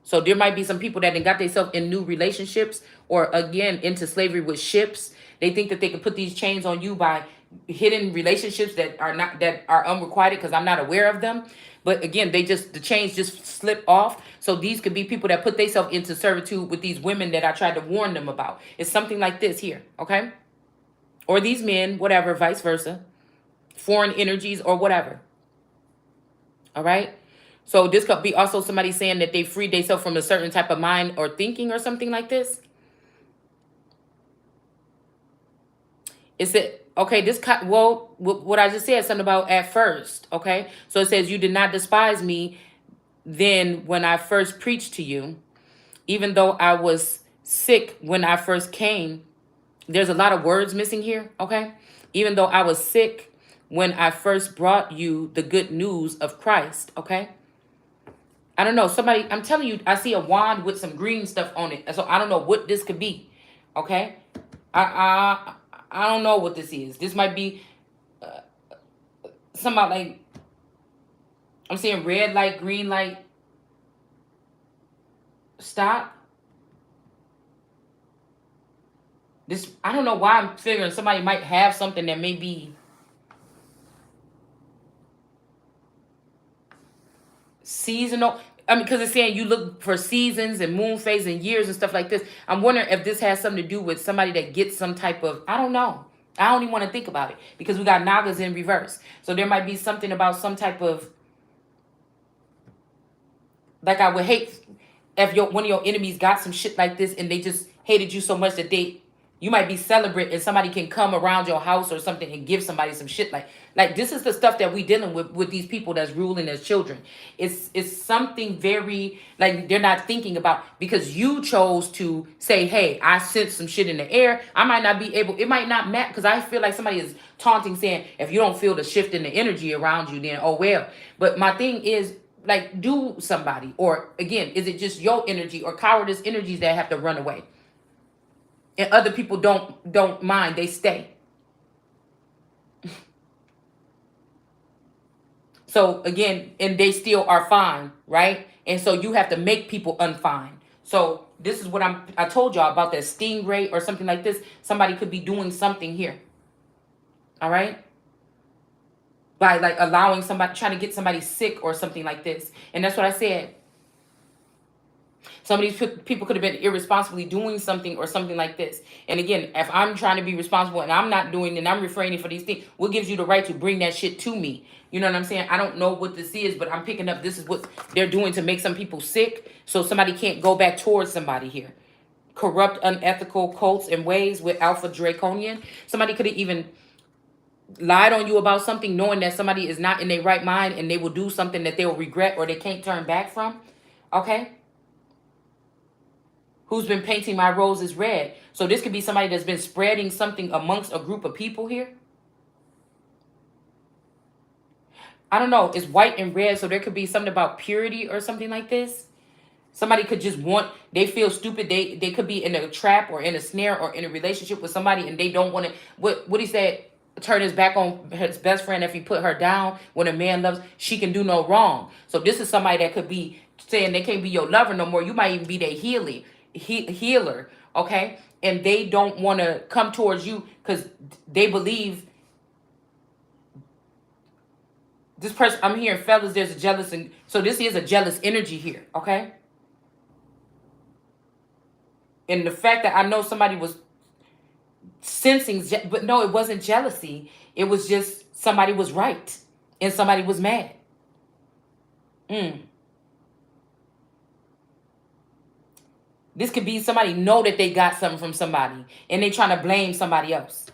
So there might be some people that got themselves in new relationships or again into slavery with ships. They think that they can put these chains on you by hidden relationships that are unrequited because I'm not aware of them. But again, the chains just slip off. So these could be people that put themselves into servitude with these women that I tried to warn them about. It's something like this here, okay? Or these men, whatever, vice versa, foreign energies or whatever. All right. So this could be also somebody saying that they freed themselves from a certain type of mind or thinking or something like this. Is it okay? Well, what I just said something about at first. Okay, so it says you did not despise me then when I first preached to you, even though I was sick when I first came. There's a lot of words missing here. Okay, even though I was sick when I first brought you the good news of Christ. Okay. I don't know. Somebody, I'm telling you, I see a wand with some green stuff on it. So I don't know what this could be. Okay. I I don't know what this is. This might be somebody like, I'm seeing red light, green light, stop. This, I don't know why I'm figuring somebody might have something that may be seasonal. I mean, because it's saying you look for seasons and moon phase and years and stuff like this. I'm wondering if this has something to do with somebody that gets some type of, I don't know. I don't even want to think about it because we got Nagas in reverse. So there might be something about some type of, like I would hate if one of your enemies got some shit like this and they just hated you so much that you might be celebrate and somebody can come around your house or something and give somebody some shit like this is the stuff that we dealing with these people that's ruling as children. It's something very like they're not thinking about because you chose to say, hey, I sense some shit in the air. I might not be able, it might not matter because I feel like somebody is taunting saying if you don't feel the shift in the energy around you, then oh well. But my thing is, like, do somebody, or again, is it just your energy or cowardice energies that have to run away and other people don't mind, they stay? So again, and they still are fine, right? And so you have to make people unfine. So this is what I told y'all about that stingray or something like this. Somebody could be doing something here, all right, by like allowing somebody, trying to get somebody sick or something like this. And that's what I said. Some of these people could have been irresponsibly doing something or something like this. And again, if I'm trying to be responsible and I'm not doing and I'm refraining for these things, what gives you the right to bring that shit to me? You know what I'm saying? I don't know what this is, but I'm picking up this is what they're doing to make some people sick so somebody can't go back towards somebody here. Corrupt, unethical cults and ways with Alpha Draconian. Somebody could have even lied on you about something knowing that somebody is not in their right mind and they will do something that they will regret or they can't turn back from. Okay? Who's been painting my roses red. So this could be somebody that's been spreading something amongst a group of people here. I don't know. It's white and red, so there could be something about purity or something like this. Somebody could just they feel stupid. They could be in a trap or in a snare or in a relationship with somebody and they don't want to, what he said, turn his back on his best friend if he put her down. When a man loves, she can do no wrong. So this is somebody that could be saying they can't be your lover no more. You might even be their healer, okay? And they don't want to come towards you because they believe this person. I'm hearing fellas, there's a jealous, and so this is a jealous energy here, okay? And the fact that I know somebody was sensing, but no, it wasn't jealousy. It was just somebody was right and somebody was mad. This could be somebody know that they got something from somebody and they trying to blame somebody else.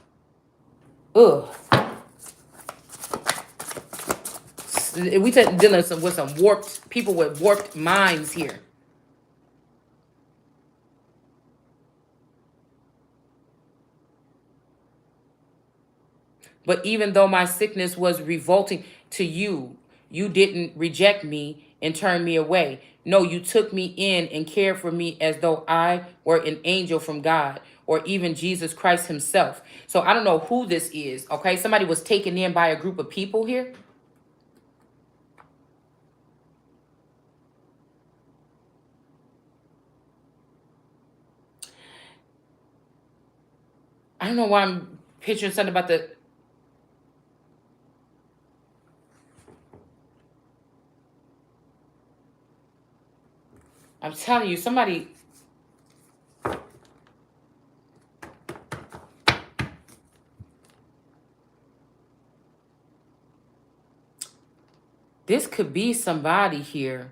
Ugh. We dealing with some warped people with warped minds here. But even though my sickness was revolting to you, you didn't reject me and turn me away. No, you took me in and cared for me as though I were an angel from God or even Jesus Christ himself. So I don't know who this is, okay? Somebody was taken in by a group of people here. I don't know why I'm picturing something about I'm telling you, somebody. This could be somebody here.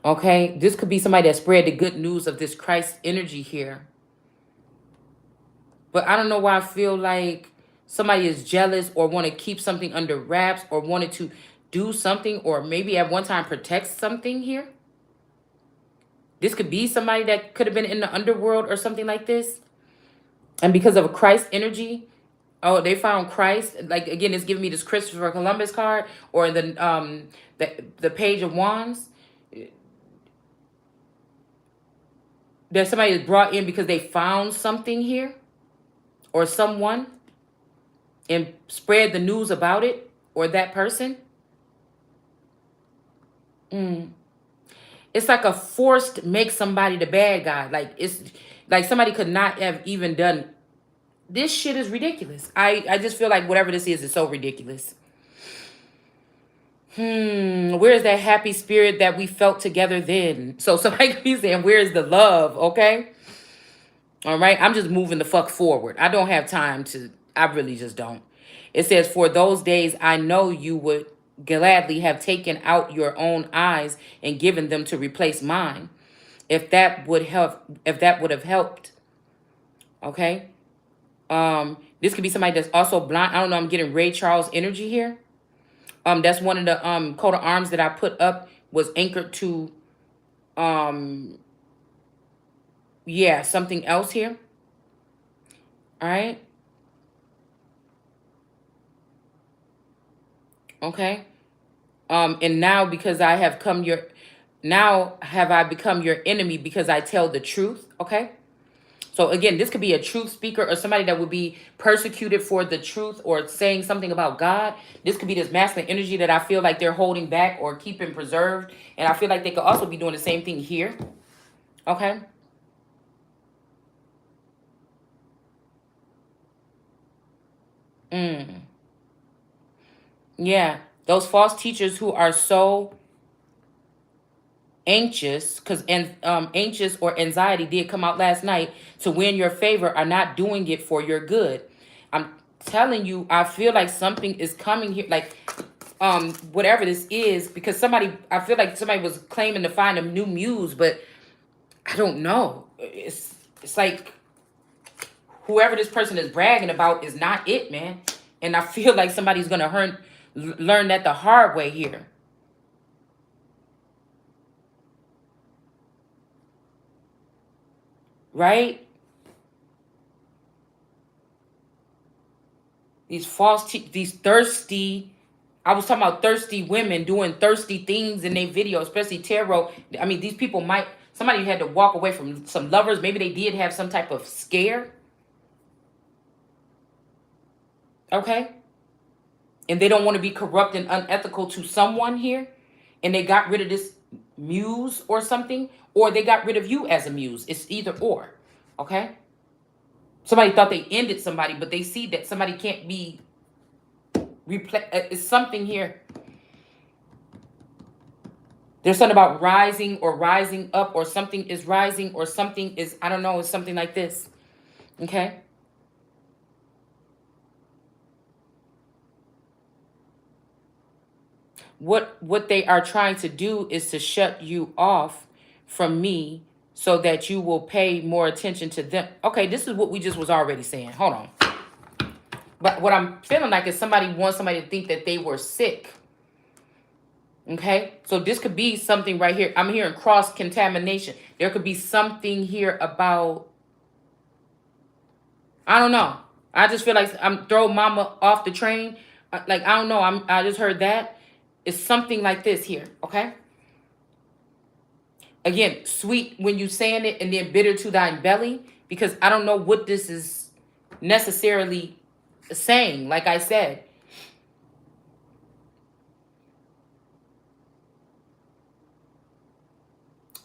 Okay, this could be somebody that spread the good news of this Christ energy here. But I don't know why I feel like somebody is jealous or want to keep something under wraps or wanted to do something or maybe at one time protect something here. This could be somebody that could have been in the underworld or something like this. And because of Christ energy, oh, they found Christ. Like again, it's giving me this Christopher Columbus card or the Page of Wands. That somebody is brought in because they found something here or someone and spread the news about it or that person. It's like a forced make somebody the bad guy. Like it's like somebody could not have even done this shit is ridiculous. I just feel like whatever this is so ridiculous. Where's that happy spirit that we felt together then? So somebody could be saying, where's the love? Okay. All right. I'm just moving the fuck forward. I don't have time to, I really just don't. It says, for those days, I know you would gladly have taken out your own eyes and given them to replace mine. If that would have helped. Okay. This could be somebody that's also blind. I don't know. I'm getting Ray Charles energy here. That's one of the coat of arms that I put up was anchored to yeah, something else here. All right. Okay. And now because I have come your now have I become your enemy because I tell the truth. Okay. So again, this could be a truth speaker or somebody that would be persecuted for the truth or saying something about God. This could be this masculine energy that I feel like they're holding back or keeping preserved. And I feel like they could also be doing the same thing here. Okay. Yeah. Those false teachers who are so anxious because anxious or anxiety did come out last night to win your favor are not doing it for your good. I'm telling you, I feel like something is coming here, like whatever this is, because somebody, I feel like somebody was claiming to find a new muse, but I don't know. It's like whoever this person is bragging about is not it, man. And I feel like somebody's gonna learn that the hard way here. Right? These these thirsty, I was talking about thirsty women doing thirsty things in their video, especially tarot. I mean, these people might, somebody had to walk away from some lovers. Maybe they did have some type of scare. Okay. And they don't want to be corrupt and unethical to someone here. And they got rid of this muse or something, or they got rid of you as a muse. It's either or. Okay. Somebody thought they ended somebody, but they see that somebody can't be it's something here. There's something about rising or rising up, or something is rising, or something is, I don't know, it's something like this. Okay. What they are trying to do is to shut you off from me so that you will pay more attention to them. Okay, this is what we just was already saying. Hold on. But what I'm feeling like is somebody wants somebody to think that they were sick. Okay, so this could be something right here. I'm hearing cross contamination. There could be something here about, I don't know. I just feel like I'm throw mama off the train. Like, I don't know. I just heard that. It's something like this here. Okay. Again, sweet when you saying it, and then bitter to thine belly, because I don't know what this is necessarily saying. Like I said,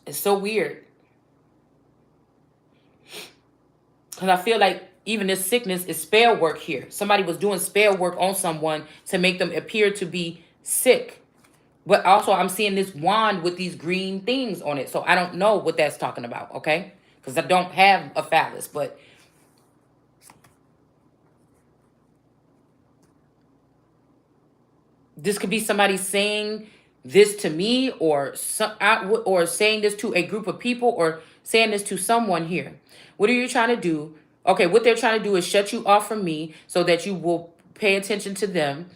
it's so weird. Because I feel like even this sickness is spell work here. Somebody was doing spell work on someone to make them appear to be sick. But also I'm seeing this wand with these green things on it. So I don't know what that's talking about, okay? Because I don't have a phallus, but this could be somebody saying this to me, or or saying this to a group of people, or saying this to someone here. What are you trying to do? Okay, what they're trying to do is shut you off from me so that you will pay attention to them.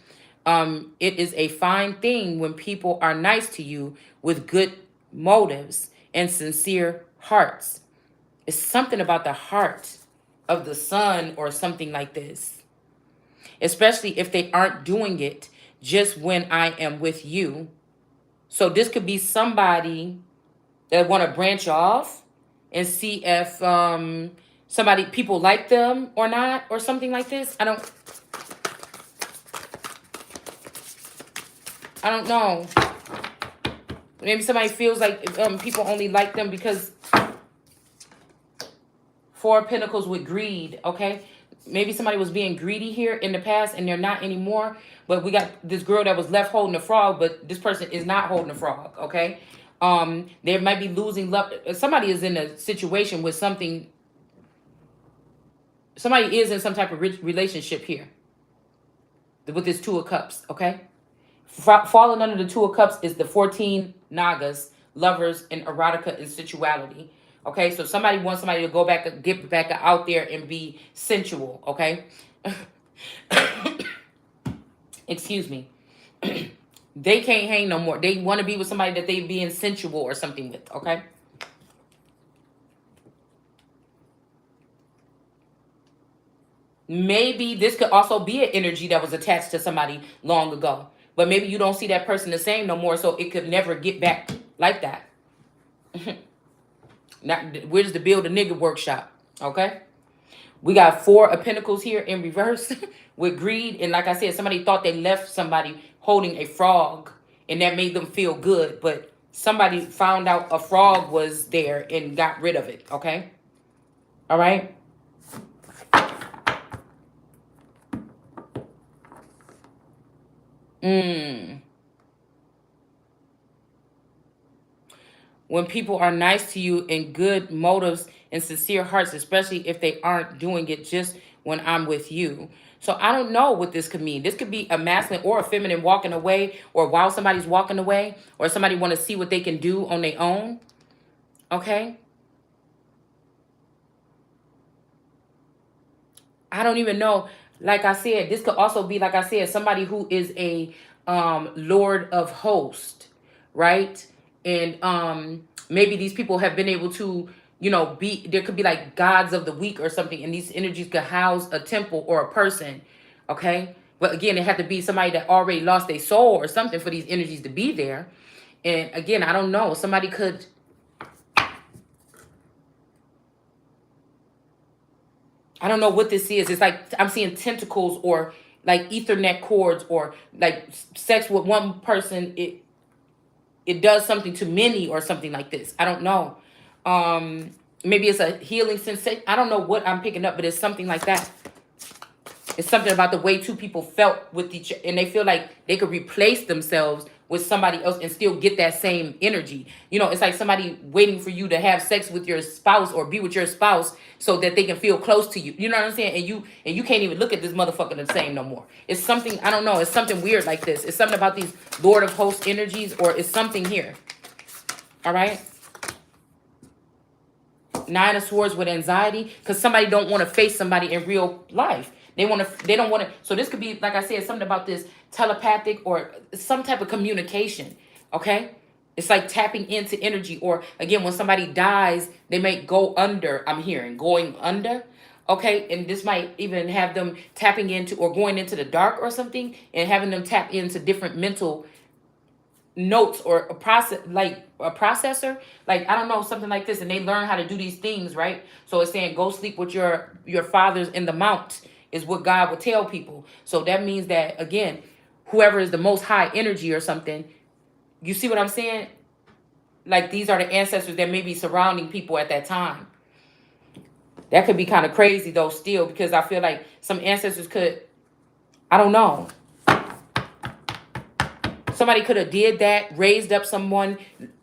It is a fine thing when people are nice to you with good motives and sincere hearts. It's something about the heart of the sun or something like this, especially if they aren't doing it just when I am with you. So this could be somebody that want to branch off and see if somebody, people like them or not, or something like this. I don't know. Maybe somebody feels like people only like them because Four of Pentacles with greed, okay? Maybe somebody was being greedy here in the past and they're not anymore. But we got this girl that was left holding a frog, but this person is not holding a frog, okay? They might be losing love. Somebody is in a situation with something. Somebody is in some type of relationship here with this Two of Cups, okay? Falling under the Two of Cups is the 14 Nagas, lovers, and erotica and sensuality. Okay, so somebody wants somebody to go back, get back out there and be sensual, okay? Excuse me. They can't hang no more. They want to be with somebody that they being sensual or something with, okay? Maybe this could also be an energy that was attached to somebody long ago. But maybe you don't see that person the same no more, so it could never get back like that. Now, where's the Build a Nigga workshop? Okay? We got Four of Pentacles here in reverse with greed. And like I said, somebody thought they left somebody holding a frog, and that made them feel good. But somebody found out a frog was there and got rid of it. Okay? All right? When people are nice to you in good motives and sincere hearts, especially if they aren't doing it just when I'm with you. So I don't know what this could mean. This could be a masculine or a feminine walking away, or while somebody's walking away, or somebody want to see what they can do on their own. Okay? I don't even know. Like I said, this could also be, like I said, somebody who is a Lord of Host, right? And maybe these people have been able to, be, there could be like gods of the week or something, and these energies could house a temple or a person, okay? But again, it had to be somebody that already lost their soul or something for these energies to be there. And again, I don't know. Somebody could, I don't know what this is. It's like I'm seeing tentacles or like Ethernet cords, or like sex with one person. It does something to many or something like this. I don't know. Maybe it's a healing sensation. I don't know what I'm picking up, but it's something like that. It's something about the way two people felt with each other, and they feel like they could replace themselves with somebody else and still get that same energy. It's like somebody waiting for you to have sex with your spouse or be with your spouse so that they can feel close to you. You know what I'm saying? And you can't even look at this motherfucker the same no more. It's something, I don't know, it's something weird like this. It's something about these Lord of Hosts energies, or it's something here. All right? Nine of Swords with anxiety, because somebody don't want to face somebody in real life. They don't want to. So this could be, like I said, something about this telepathic or some type of communication. Okay. It's like tapping into energy. Or again, when somebody dies, they may go under. I'm hearing going under. Okay. And this might even have them tapping into or going into the dark or something, and having them tap into different mental notes or a process, like a processor, like I don't know, something like this, and they learn how to do these things, right? So it's saying go sleep with your fathers in the mount is what God would tell people. So that means that, again, whoever is the most high energy or something, you see what I'm saying? Like these are the ancestors that may be surrounding people at that time. That could be kind of crazy though still, because I feel like some ancestors could, I don't know. Somebody could have did that, raised up someone,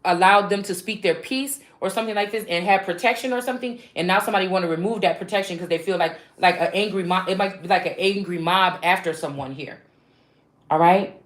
allowed them to speak their piece or something like this, and had protection or something. And now somebody want to remove that protection because they feel like an angry mob. It might be like an angry mob after someone here. All right.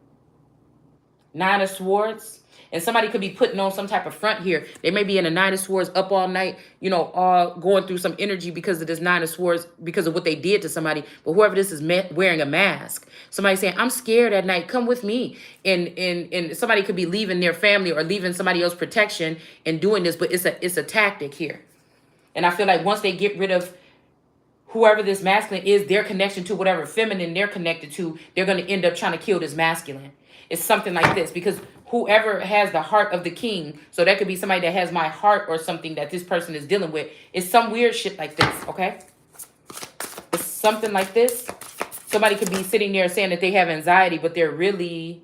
9 of Swords. And somebody could be putting on some type of front here. They may be in a 9 of Swords up all night, you know, all going through some energy because of this 9 of Swords, because of what they did to somebody. But whoever this is wearing a mask. Somebody saying, I'm scared at night. Come with me. And somebody could be leaving their family or leaving somebody else's protection and doing this. But it's a tactic here. And I feel like once they get rid of whoever this masculine is, their connection to whatever feminine they're connected to, they're going to end up trying to kill this masculine. It's something like this, because whoever has the heart of the king, so that could be somebody that has my heart or something that this person is dealing with. It's some weird shit like this, okay? It's something like this. Somebody could be sitting there saying that they have anxiety, but they're really,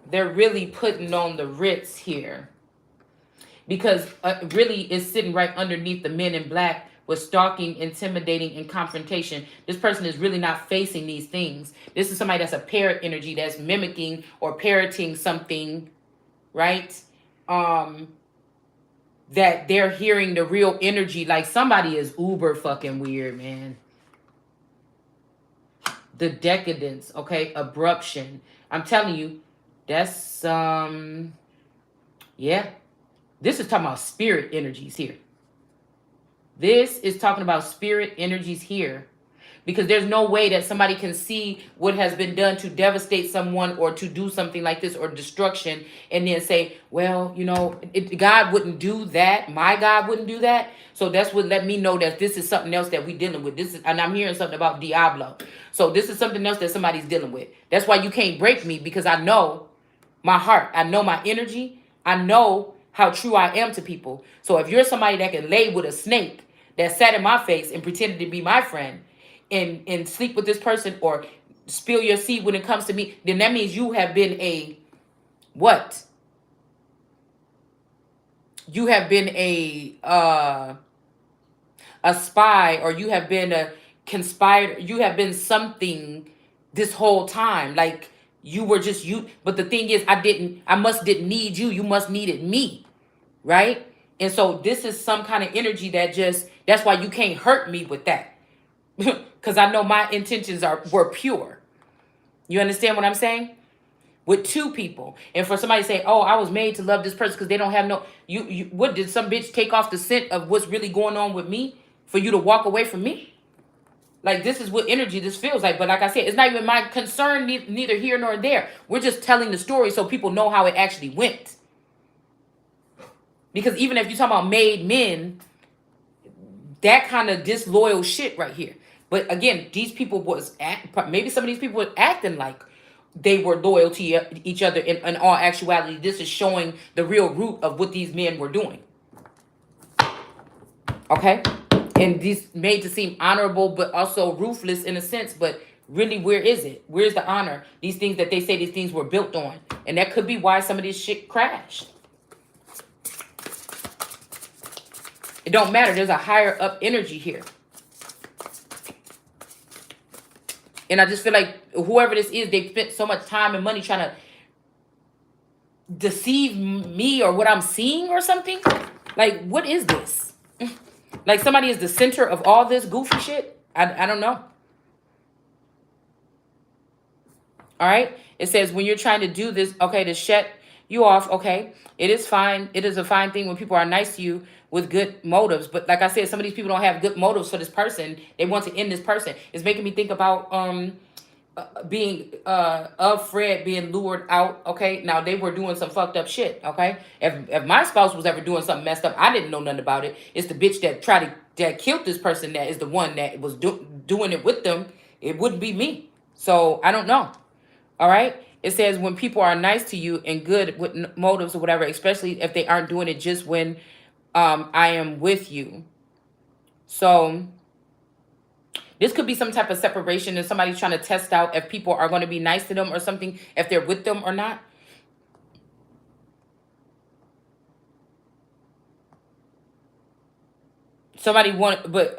they're really putting on the Ritz here. Because really it's sitting right underneath the men in black with stalking, intimidating, and confrontation. This person is really not facing these things. This is somebody that's a parrot energy that's mimicking or parroting something, right? That they're hearing the real energy. Like somebody is uber fucking weird, man. The decadence, okay? Abruption. I'm telling you, that's, yeah. This is talking about spirit energies here. This is talking about spirit energies here. Because there's no way that somebody can see what has been done to devastate someone or to do something like this or destruction and then say, well, you know, God wouldn't do that. My God wouldn't do that. So that's what let me know that this is something else that we're dealing with. This is, and I'm hearing something about Diablo. So this is something else that somebody's dealing with. That's why you can't break me, because I know my heart. I know my energy. I know how true I am to people. So if you're somebody that can lay with a snake that sat in my face and pretended to be my friend and sleep with this person or spill your seed when it comes to me, then that means you have been a what? You have been a spy, or you have been a conspired. You have been something this whole time. Like you were just you. But the thing is, I must didn't need you. You must needed me. Right? And so this is some kind of energy that that's why you can't hurt me with that. Because I know my intentions were pure. You understand what I'm saying? With two people. And for somebody to say, oh, I was made to love this person because they don't have no, what, did some bitch take off the scent of what's really going on with me for you to walk away from me? Like, this is what energy this feels like. But like I said, it's not even my concern, neither here nor there. We're just telling the story so people know how it actually went. Because even if you're talking about made men, that kind of disloyal shit right here. But again, these people maybe some of these people were acting like they were loyal to each other. In all actuality, this is showing the real root of what these men were doing. Okay? And these made to seem honorable, but also ruthless in a sense. But really, where is it? Where's the honor? These things that they say these things were built on. And that could be why some of this shit crashed. It don't matter. There's a higher up energy here. And I just feel like whoever this is, they spent so much time and money trying to deceive me or what I'm seeing or something. Like, what is this? Like somebody is the center of all this goofy shit? I don't know. All right? It says when you're trying to do this, okay, to shut you off, okay, it is fine. It is a fine thing when people are nice to you with good motives. But like I said, some of these people don't have good motives for this person. They want to end this person. It's making me think about being of Fred being lured out. Okay, now they were doing some fucked up shit. Okay, if my spouse was ever doing something messed up, I didn't know nothing about it. It's the bitch that killed this person that is the one that was doing it with them. It wouldn't be me. So I don't know. All right. It says when people are nice to you and good with motives or whatever, especially if they aren't doing it just when I am with you. So this could be some type of separation and somebody's trying to test out if people are going to be nice to them or something, if they're with them or not. Somebody want, but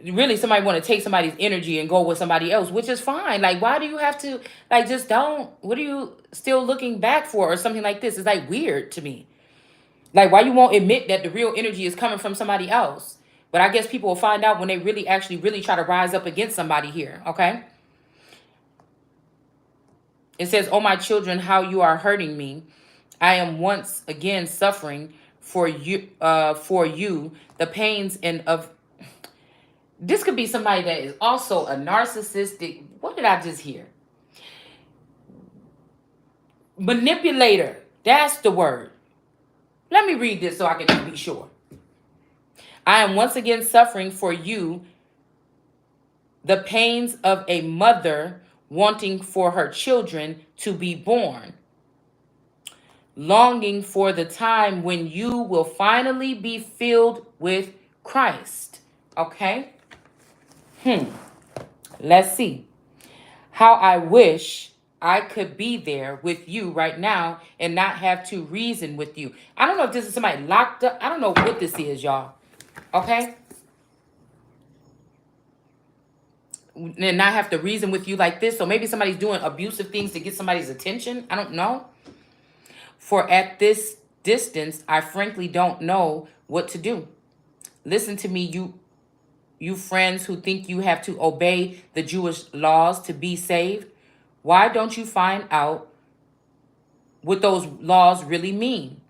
really somebody want to take somebody's energy and go with somebody else, which is fine. Like, why do you have to, like, just don't, what are you still looking back for or something like this? It's like weird to me. Like, why you won't admit that the real energy is coming from somebody else? But I guess people will find out when they really actually really try to rise up against somebody here, okay? It says, "Oh, my children, how you are hurting me. I am once again suffering for you, the pains and of..." This could be somebody that is also a narcissistic. What did I just hear? Manipulator. That's the word. Let me read this so I can just be sure. "I am once again suffering for you the pains of a mother wanting for her children to be born, longing for the time when you will finally be filled with Christ." Okay? Let's see. "How I wish I could be there with you right now and not have to reason with you." I don't know if this is somebody locked up. I don't know what this is, y'all. Okay? And not have to reason with you like this. So maybe somebody's doing abusive things to get somebody's attention. I don't know. "For at this distance, I frankly don't know what to do. Listen to me, you friends who think you have to obey the Jewish laws to be saved. Why don't you find out what those laws really mean?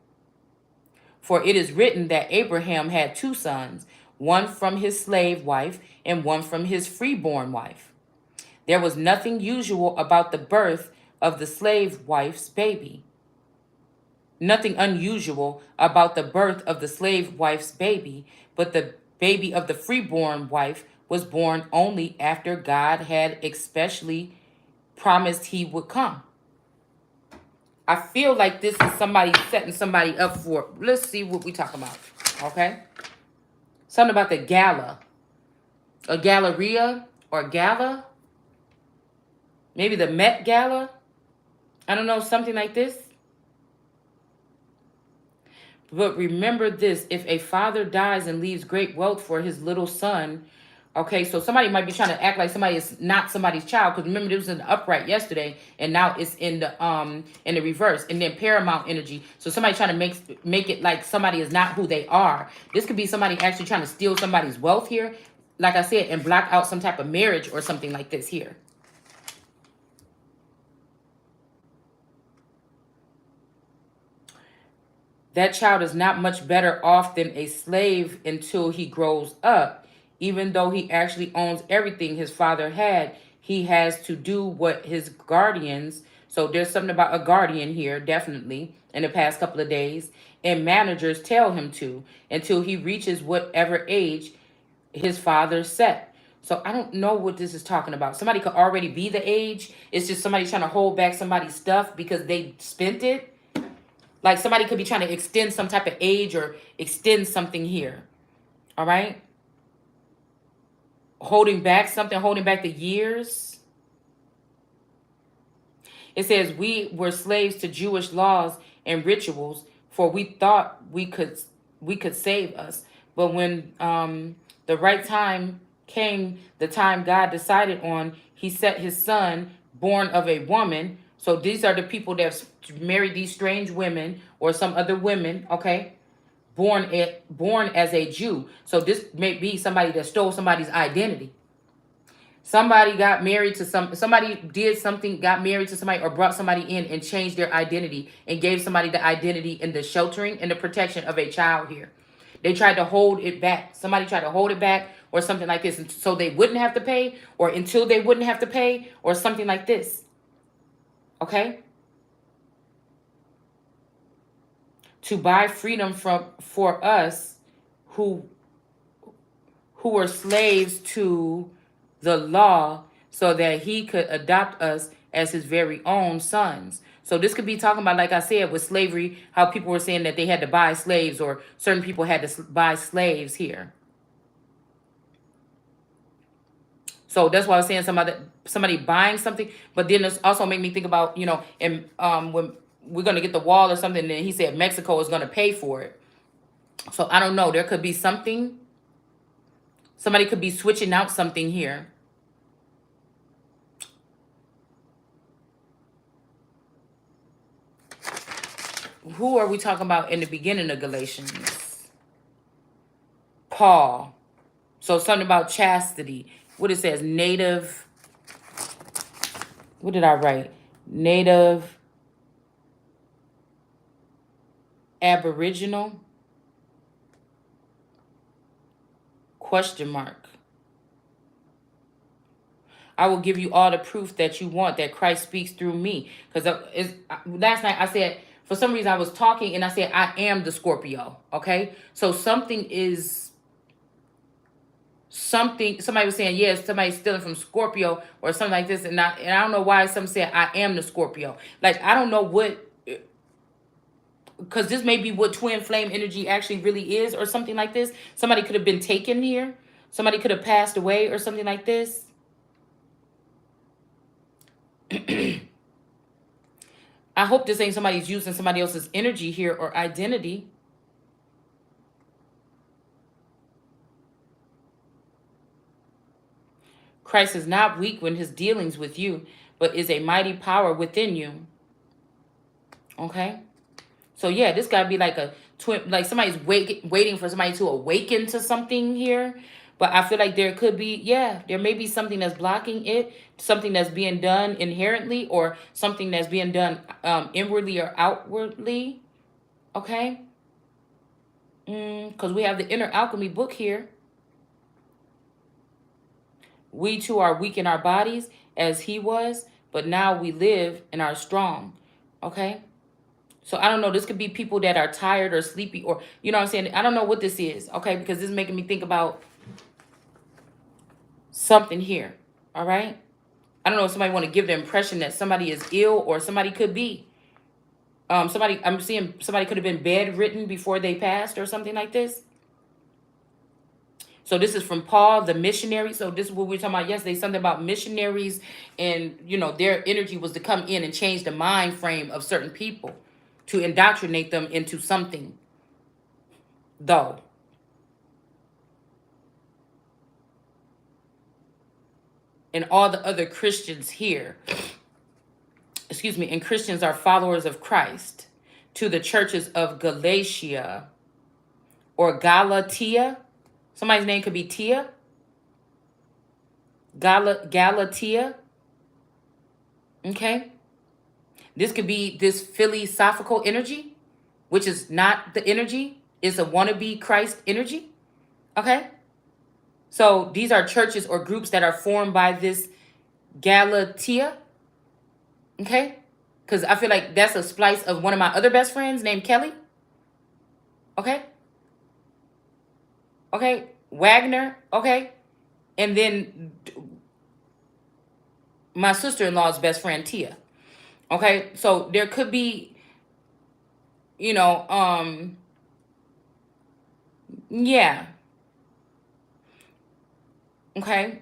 For it is written that Abraham had 2 sons, one from his slave wife and one from his freeborn wife. There was nothing usual about the birth of the slave wife's baby. Nothing unusual about the birth of the slave wife's baby, but the baby of the freeborn wife was born only after God had especially promised he would come." I feel like this is somebody setting somebody up for, let's see what we talk about, okay? Something about the gala. A galleria or gala. Maybe the Met Gala. I don't know, something like this. "But remember this, if a father dies and leaves great wealth for his little son..." Okay, so somebody might be trying to act like somebody is not somebody's child. Because remember, this was in the upright yesterday, and now it's in the reverse. And then paramount energy. So somebody trying to make it like somebody is not who they are. This could be somebody actually trying to steal somebody's wealth here, like I said, and block out some type of marriage or something like this here. "That child is not much better off than a slave until he grows up. Even though he actually owns everything his father had, he has to do what his guardians..." So there's something about a guardian here, definitely, in the past couple of days. "And managers tell him to, until he reaches whatever age his father set." So I don't know what this is talking about. Somebody could already be the age. It's just somebody trying to hold back somebody's stuff because they spent it. Like somebody could be trying to extend some type of age or extend something here. All right? Holding back something, holding back the years. It says, "We were slaves to Jewish laws and rituals, for we thought we could save us. But when the right time came, the time God decided on, he set his son, born of a woman." So these are the people that have married these strange women or some other women, okay? Born as a Jew. So this may be somebody that stole somebody's identity. Somebody got married to somebody did something, got married to somebody or brought somebody in and changed their identity and gave somebody the identity and the sheltering and the protection of a child here. They tried to hold it back. Somebody tried to hold it back or something like this. So they wouldn't have to pay or until they wouldn't have to pay or something like this. Okay? To buy freedom for us who were slaves to the law so that he could adopt us as his very own sons. So this could be talking about, like I said, with slavery, how people were saying that they had to buy slaves or certain people had to buy slaves here. So that's why I was saying somebody buying something, but then it's also made me think about, you know, and when we're going to get the wall or something, and he said Mexico is going to pay for it. So I don't know. There could be something. Somebody could be switching out something here. Who are we talking about in the beginning of Galatians? Paul. So something about chastity. What it says, native. What did I write? Native, aboriginal, question mark. I will give you all the proof that you want, that Christ speaks through me. Because last night I said, for some reason I was talking and I said, I am the Scorpio. Okay. So something is something. Somebody was saying, yes, somebody's stealing from Scorpio or something like this. And I don't know why some said I am the Scorpio. Like, I don't know what, because this may be what twin flame energy actually really is or something like this. Somebody could have been taken here. Somebody could have passed away or something like this. I hope this ain't somebody's using somebody else's energy here or identity. Christ is not weak when his dealings with you, but is a mighty power within you. Okay? So yeah, this gotta be like a twin, like somebody's waiting for somebody to awaken to something here. But I feel like there could be, yeah, there may be something that's blocking it, something that's being done inherently, or something that's being done inwardly or outwardly. Okay? Because we have the Inner Alchemy book here. We too are weak in our bodies as he was, but now we live and are strong. Okay? So I don't know. This could be people that are tired or sleepy or, you know what I'm saying? I don't know what this is. Okay? Because this is making me think about something here. All right? I don't know if somebody want to give the impression that somebody is ill or somebody could be. I'm seeing somebody could have been bedridden before they passed or something like this. So this is from Paul, the missionary. So this is what we were talking about yesterday, something about missionaries and, their energy was to come in and change the mind frame of certain people, to indoctrinate them into something, though. And all the other Christians here, and Christians are followers of Christ, to the churches of Galatia or Galatia. Somebody's name could be Tia. Galatia. Okay. This could be this philosophical energy, which is not the energy. It's a wannabe Christ energy. Okay. So these are churches or groups that are formed by this Galatia. Okay. Because I feel like that's a splice of one of my other best friends named Kelly. Okay. Okay. Wagner. Okay. And then my sister-in-law's best friend, Tia. Okay. So there could be, yeah. Okay.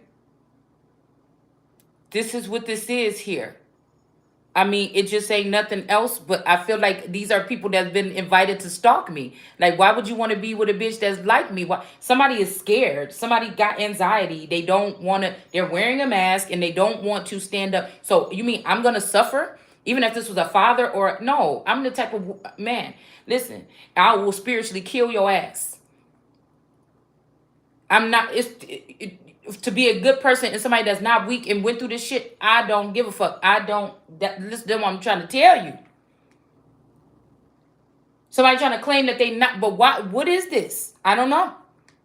This is what this is here. I mean, it just ain't nothing else, but I feel like these are people that's been invited to stalk me. Like, why would you want to be with a bitch that's like me? Why? Somebody is scared. Somebody got anxiety. They don't want to, they're wearing a mask and they don't want to stand up. So you mean I'm going to suffer? Even if this was a father or, no, I'm the type of man. Listen, I will spiritually kill your ass. I'm not, to be a good person and somebody that's not weak and went through this shit, I don't give a fuck. Listen to what I'm trying to tell you. Somebody trying to claim that they not, but what is this? I don't know.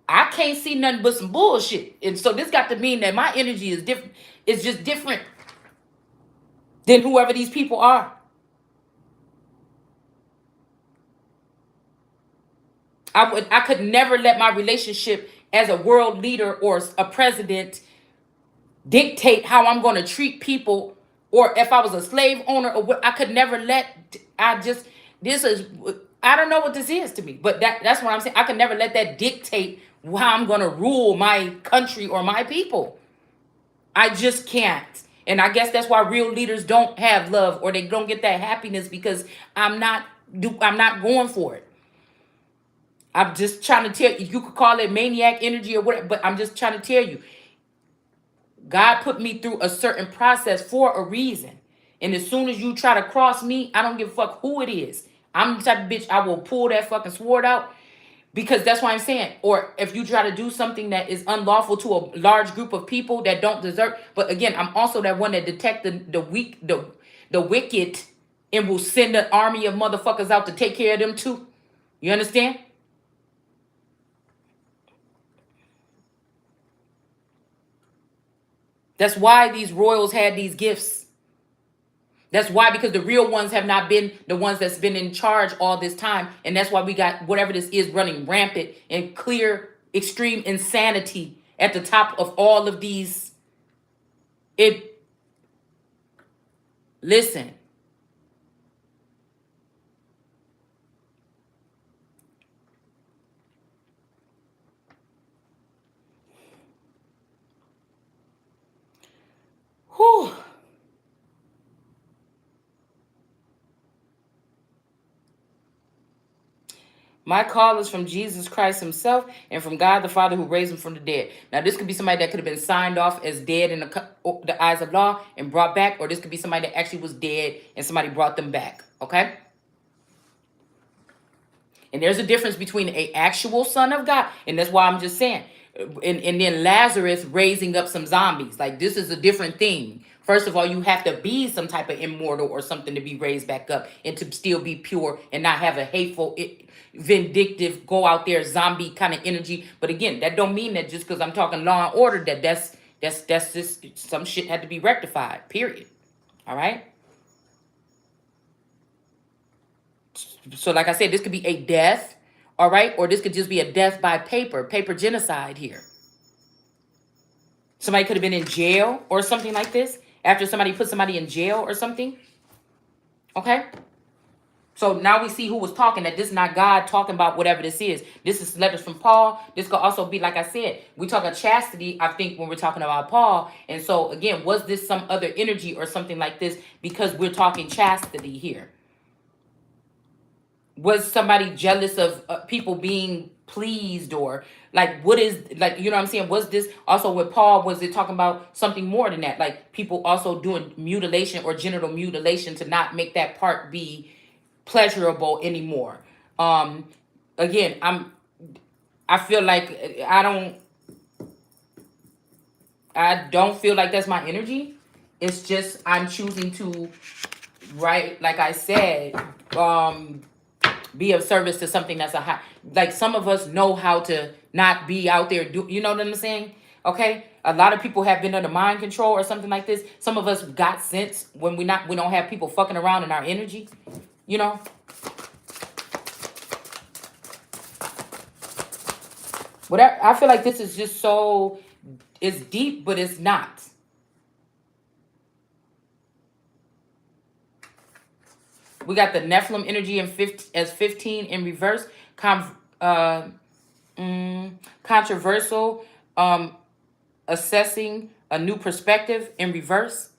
I can't see nothing but some bullshit. And so this got to mean that my energy is different. It's just different than whoever these people are. I could never let my relationship as a world leader or a president dictate how I'm going to treat people, or if I was a slave owner, or what. I could never let, I don't know what this is to me, but that's what I'm saying. I could never let that dictate how I'm going to rule my country or my people. I just can't. And I guess that's why real leaders don't have love, or they don't get that happiness, because I'm not going for it. I'm just trying to tell you, you could call it maniac energy or whatever, but I'm just trying to tell you, God put me through a certain process for a reason. And as soon as you try to cross me, I don't give a fuck who it is. I'm the type of bitch, I will pull that fucking sword out, because that's why I'm saying. Or if you try to do something that is unlawful to a large group of people that don't deserve. But again, I'm also that one that detect the weak, the wicked, and will send an army of motherfuckers out to take care of them too. You understand? That's why these royals had these gifts. That's why, because the real ones have not been the ones that's been in charge all this time. And that's why we got whatever this is running rampant and clear extreme insanity at the top of all of these. It, listen, whew. My call is from Jesus Christ himself and from God the Father who raised him from the dead. Now, this could be somebody that could have been signed off as dead in the eyes of law and brought back, or this could be somebody that actually was dead and somebody brought them back, okay? And there's a difference between a actual son of God, and that's why I'm just saying, and then Lazarus raising up some zombies. Like, this is a different thing. First of all, you have to be some type of immortal or something to be raised back up and to still be pure and not have a hateful, vindictive, go out there zombie kind of energy. But again, that don't mean that just because I'm talking law and order that's just some shit had to be rectified. Period. All right. So like I said, this could be a death, all right? Or this could just be a death by paper genocide here. Somebody could have been in jail or something like this after somebody put somebody in jail or something. Okay? So now we see who was talking, that this is not God talking about whatever this is. This is letters from Paul. This could also be, like I said, we talk of chastity, I think, when we're talking about Paul. And so, again, was this some other energy or something like this, because we're talking chastity here? Was somebody jealous of people being pleased, or like, what is, like, you know what I'm saying? Was this also with Paul, was it talking about something more than that, like people also doing mutilation or genital mutilation to not make that part be pleasurable anymore? Again, I feel like I don't feel like that's my energy. It's just I'm choosing to, right, like I said, be of service to something that's a high. Like, some of us know how to not be out there, you know what I'm saying? Okay, a lot of people have been under mind control or something like this. Some of us got sense when we don't have people fucking around in our energy, you know. Whatever, I feel like this is just so, it's deep, but it's not. We got the Nephilim energy in 15 in reverse. Controversial, assessing a new perspective in reverse.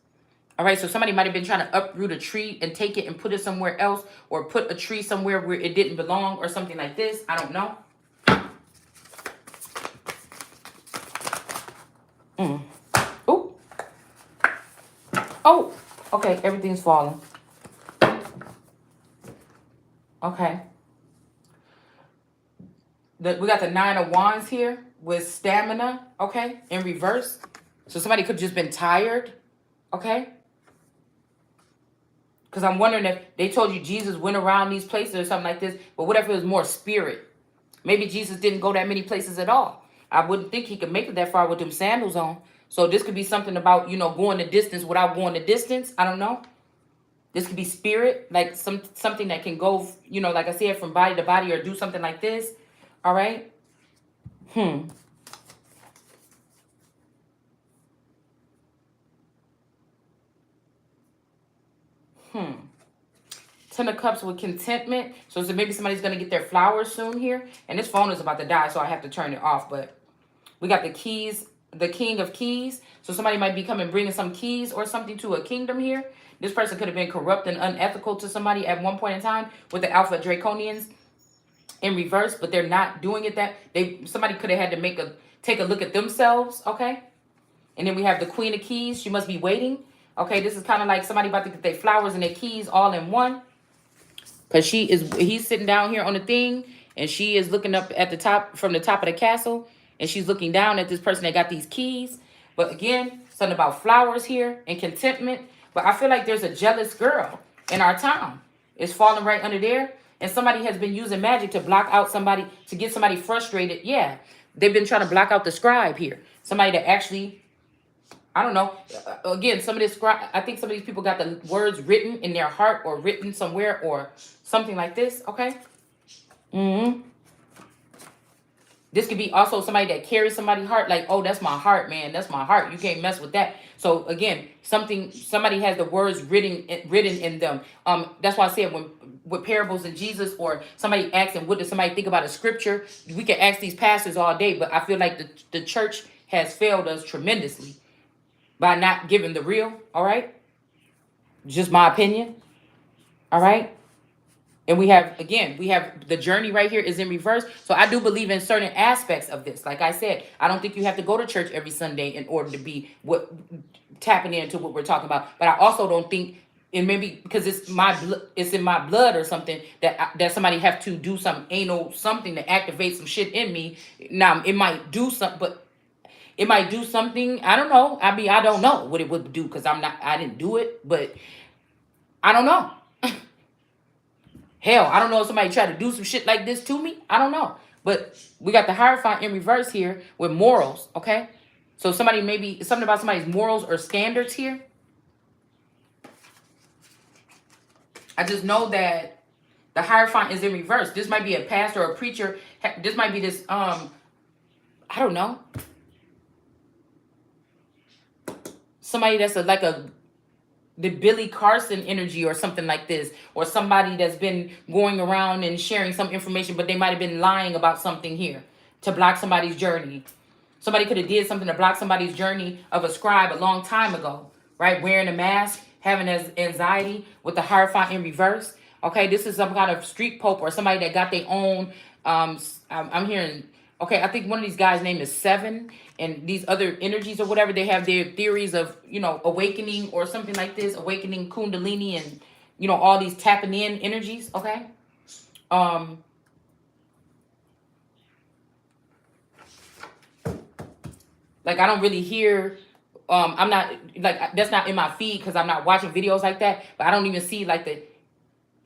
All right, so somebody might have been trying to uproot a tree and take it and put it somewhere else, or put a tree somewhere where it didn't belong or something like this. I don't know. Oh, oh, okay, everything's falling. Okay. We got the 9 of Wands here with stamina, okay, in reverse. So somebody could have just been tired, okay? Because I'm wondering if they told you Jesus went around these places or something like this, but what if it was more spirit? Maybe Jesus didn't go that many places at all. I wouldn't think he could make it that far with them sandals on. So this could be something about, going the distance without going the distance. I don't know. This could be spirit, like something that can go, like I said, from body to body, or do something like this. All right. 10 of Cups with contentment. So maybe somebody's going to get their flowers soon here. And this phone is about to die, so I have to turn it off. But we got the keys, the King of Keys. So somebody might be coming, bringing some keys or something to a kingdom here. This person could have been corrupt and unethical to somebody at one point in time with the Alpha Draconians. in reverse, but they're not doing it that somebody could have had to take a look at themselves, okay? And then we have the Queen of Keys. She must be waiting. Okay, this is kind of like somebody about to get their flowers and their keys all in one. Because he's sitting down here on the thing, and she is looking up at the top, from the top of the castle, and she's looking down at this person that got these keys. But again, something about flowers here and contentment. But I feel like there's a jealous girl in our town. It's falling right under there. And somebody has been using magic to block out somebody, to get somebody frustrated. Yeah, they've been trying to block out the scribe here. Somebody that actually, I don't know. Again, I think some of these people got the words written in their heart or written somewhere or something like this, okay? This could be also somebody that carries somebody's heart, like, oh, that's my heart, man. That's my heart. You can't mess with that. So again, somebody has the words written in them. That's why I said with parables in Jesus, or somebody asking, what does somebody think about a scripture? We can ask these pastors all day, but I feel like the church has failed us tremendously by not giving the real, all right? Just my opinion, all right? And we have the journey right here is in reverse. So I do believe in certain aspects of this. Like I said, I don't think you have to go to church every Sunday in order to be tapping into what we're talking about. But I also don't think, and maybe because it's in my blood or something, that somebody have to do some anal something to activate some shit in me. Now it might do something, but it might do something. I don't know. I don't know what it would do because I didn't do it, but I don't know. Hell, I don't know if somebody tried to do some shit like this to me. I don't know. But we got the Hierophant in reverse here with morals, okay? So maybe something about somebody's morals or standards here. I just know that the Hierophant is in reverse. This might be a pastor or a preacher. This might be this, I don't know. Somebody that's the Billy Carson energy or something like this, or somebody that's been going around and sharing some information, but they might have been lying about something here to block somebody's journey. Somebody could have did something to block somebody's journey of a scribe a long time ago, right? Wearing a mask, having anxiety with the Hierophant in reverse. Okay, this is some kind of street pope or somebody that got their own, I'm hearing, okay, I think one of these guys' name is Seven, and these other energies or whatever, they have their theories of, awakening or something like this, awakening Kundalini and, all these tapping in energies, okay? Like, I don't really hear, I'm not, like, that's not in my feed because I'm not watching videos like that, but I don't even see, like, the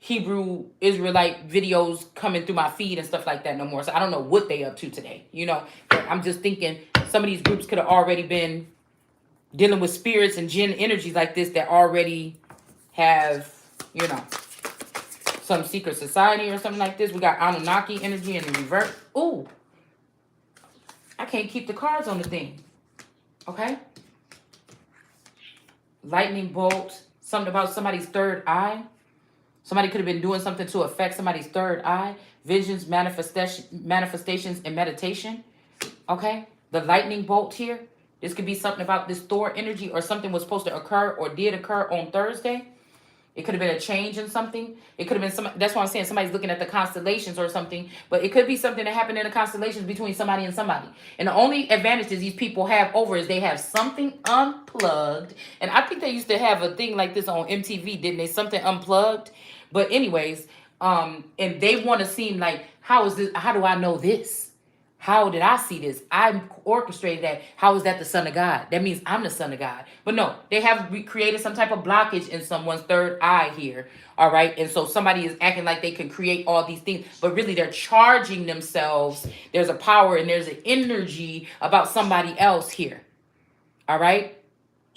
Hebrew Israelite videos coming through my feed and stuff like that no more. So I don't know what they up to today, But I'm just thinking some of these groups could have already been dealing with spirits and jinn energies like this that already have, some secret society or something like this. We got Anunnaki energy in the reverse. Ooh, I can't keep the cards on the thing. Okay. Lightning bolt. Something about somebody's third eye. Somebody could have been doing something to affect somebody's third eye. Visions, manifestations, and meditation. Okay? The lightning bolt here. This could be something about this Thor energy, or something was supposed to occur or did occur on Thursday. It could have been a change in something. It could have been that's why I'm saying somebody's looking at the constellations or something. But it could be something that happened in the constellations between somebody and somebody. And the only advantages these people have over is they have something unplugged. And I think they used to have a thing like this on MTV, didn't they? Something unplugged. But anyways, and they want to seem like, how is this? How do I know this? How did I see this? I orchestrated that. How is that the Son of God? That means I'm the Son of God. But no, they have created some type of blockage in someone's third eye here. All right. And so somebody is acting like they can create all these things, but really they're charging themselves. There's a power and there's an energy about somebody else here. All right.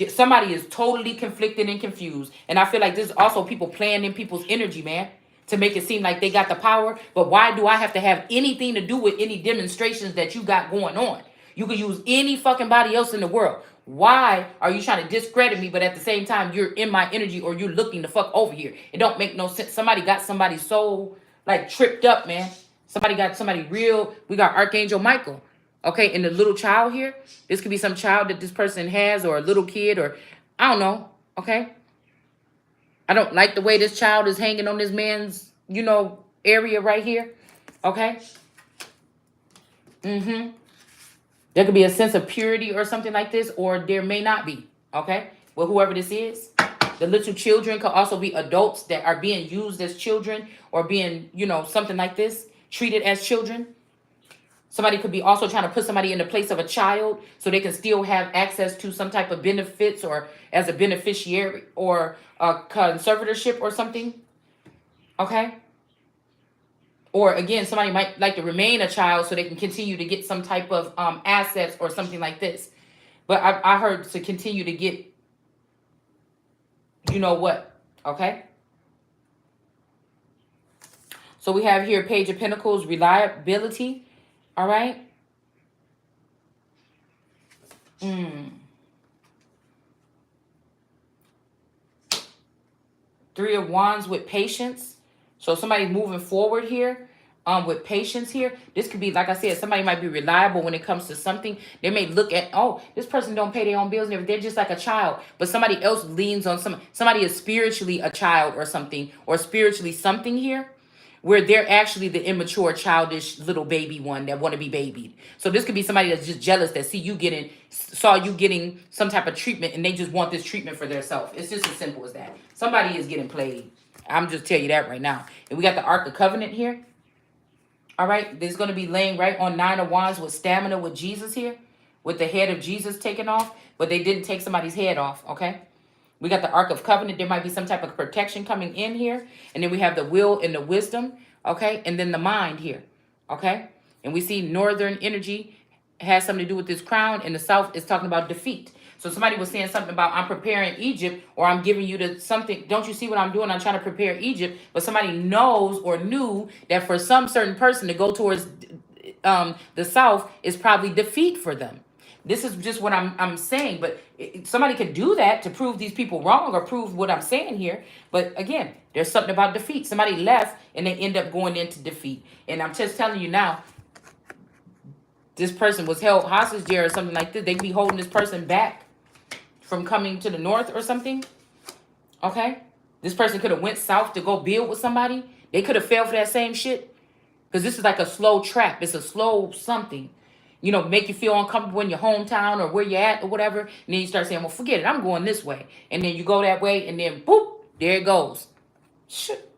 Somebody is totally conflicted and confused. And I feel like this is also people playing in people's energy, man, to make it seem like they got the power. But why do I have to have anything to do with any demonstrations that you got going on? You could use any fucking body else in the world. Why are you trying to discredit me, but at the same time, you're in my energy or you're looking the fuck over here? It don't make no sense. Somebody got somebody so, like, tripped up, man. Somebody got somebody real. We got Archangel Michael. Okay, and the little child here, this could be some child that this person has, or a little kid, or I don't know, okay? I don't like the way this child is hanging on this man's, area right here. Okay? Mm-hmm. There could be a sense of purity or something like this, or there may not be. Okay? Well, whoever this is. The little children could also be adults that are being used as children or being, you know, something like this, treated as children. Somebody could be also trying to put somebody in the place of a child so they can still have access to some type of benefits or as a beneficiary or a conservatorship or something. Okay? Or again, somebody might like to remain a child so they can continue to get some type of assets or something like this. But I heard to continue to get, you know what, okay? So we have here Page of Pentacles, reliability, all right? Three of Wands with patience. So somebody moving forward here with patience here. This could be, like I said, somebody might be reliable when it comes to something. They may look at, oh, this person don't pay their own bills and everything. They're just like a child. But somebody else leans on somebody is spiritually a child or something, or spiritually something here, where they're actually the immature, childish little baby one that want to be babied. So this could be somebody that's just jealous that saw you getting some type of treatment and they just want this treatment for themselves. It's just as simple as that. Somebody is getting played. I'm just telling you that right now. And we got the Ark of Covenant here. All right. There's going to be laying right on 9 of Wands with stamina with Jesus here, with the head of Jesus taken off, but they didn't take somebody's head off. Okay. We got the Ark of Covenant. There might be some type of protection coming in here. And then we have the will and the wisdom. Okay. And then the mind here. Okay. And we see northern energy has something to do with this crown. And the south is talking about defeat. So somebody was saying something about I'm preparing Egypt, or I'm giving you the something. Don't you see what I'm doing? I'm trying to prepare Egypt. But somebody knows or knew that for some certain person to go towards the south is probably defeat for them. This is just what I'm saying, but somebody could do that to prove these people wrong or prove what I'm saying here. But again, there's something about defeat. Somebody left and they end up going into defeat. And I'm just telling you now, this person was held hostage there or something like this. They could be holding this person back from coming to the north or something. Okay? This person could have went south to go build with somebody. They could have fell for that same shit. Because this is like a slow trap. It's a slow something. You know, make you feel uncomfortable in your hometown or where you're at or whatever. And then you start saying, well, forget it. I'm going this way. And then you go that way and then boop, there it goes. Shit.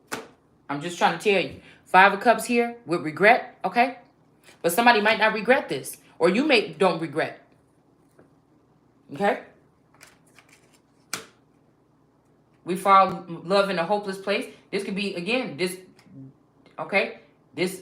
I'm just trying to tell you. 5 of Cups here with regret, okay? But somebody might not regret this. Or you don't regret. Okay? We fall love in a hopeless place. This could be, again, this, okay? This,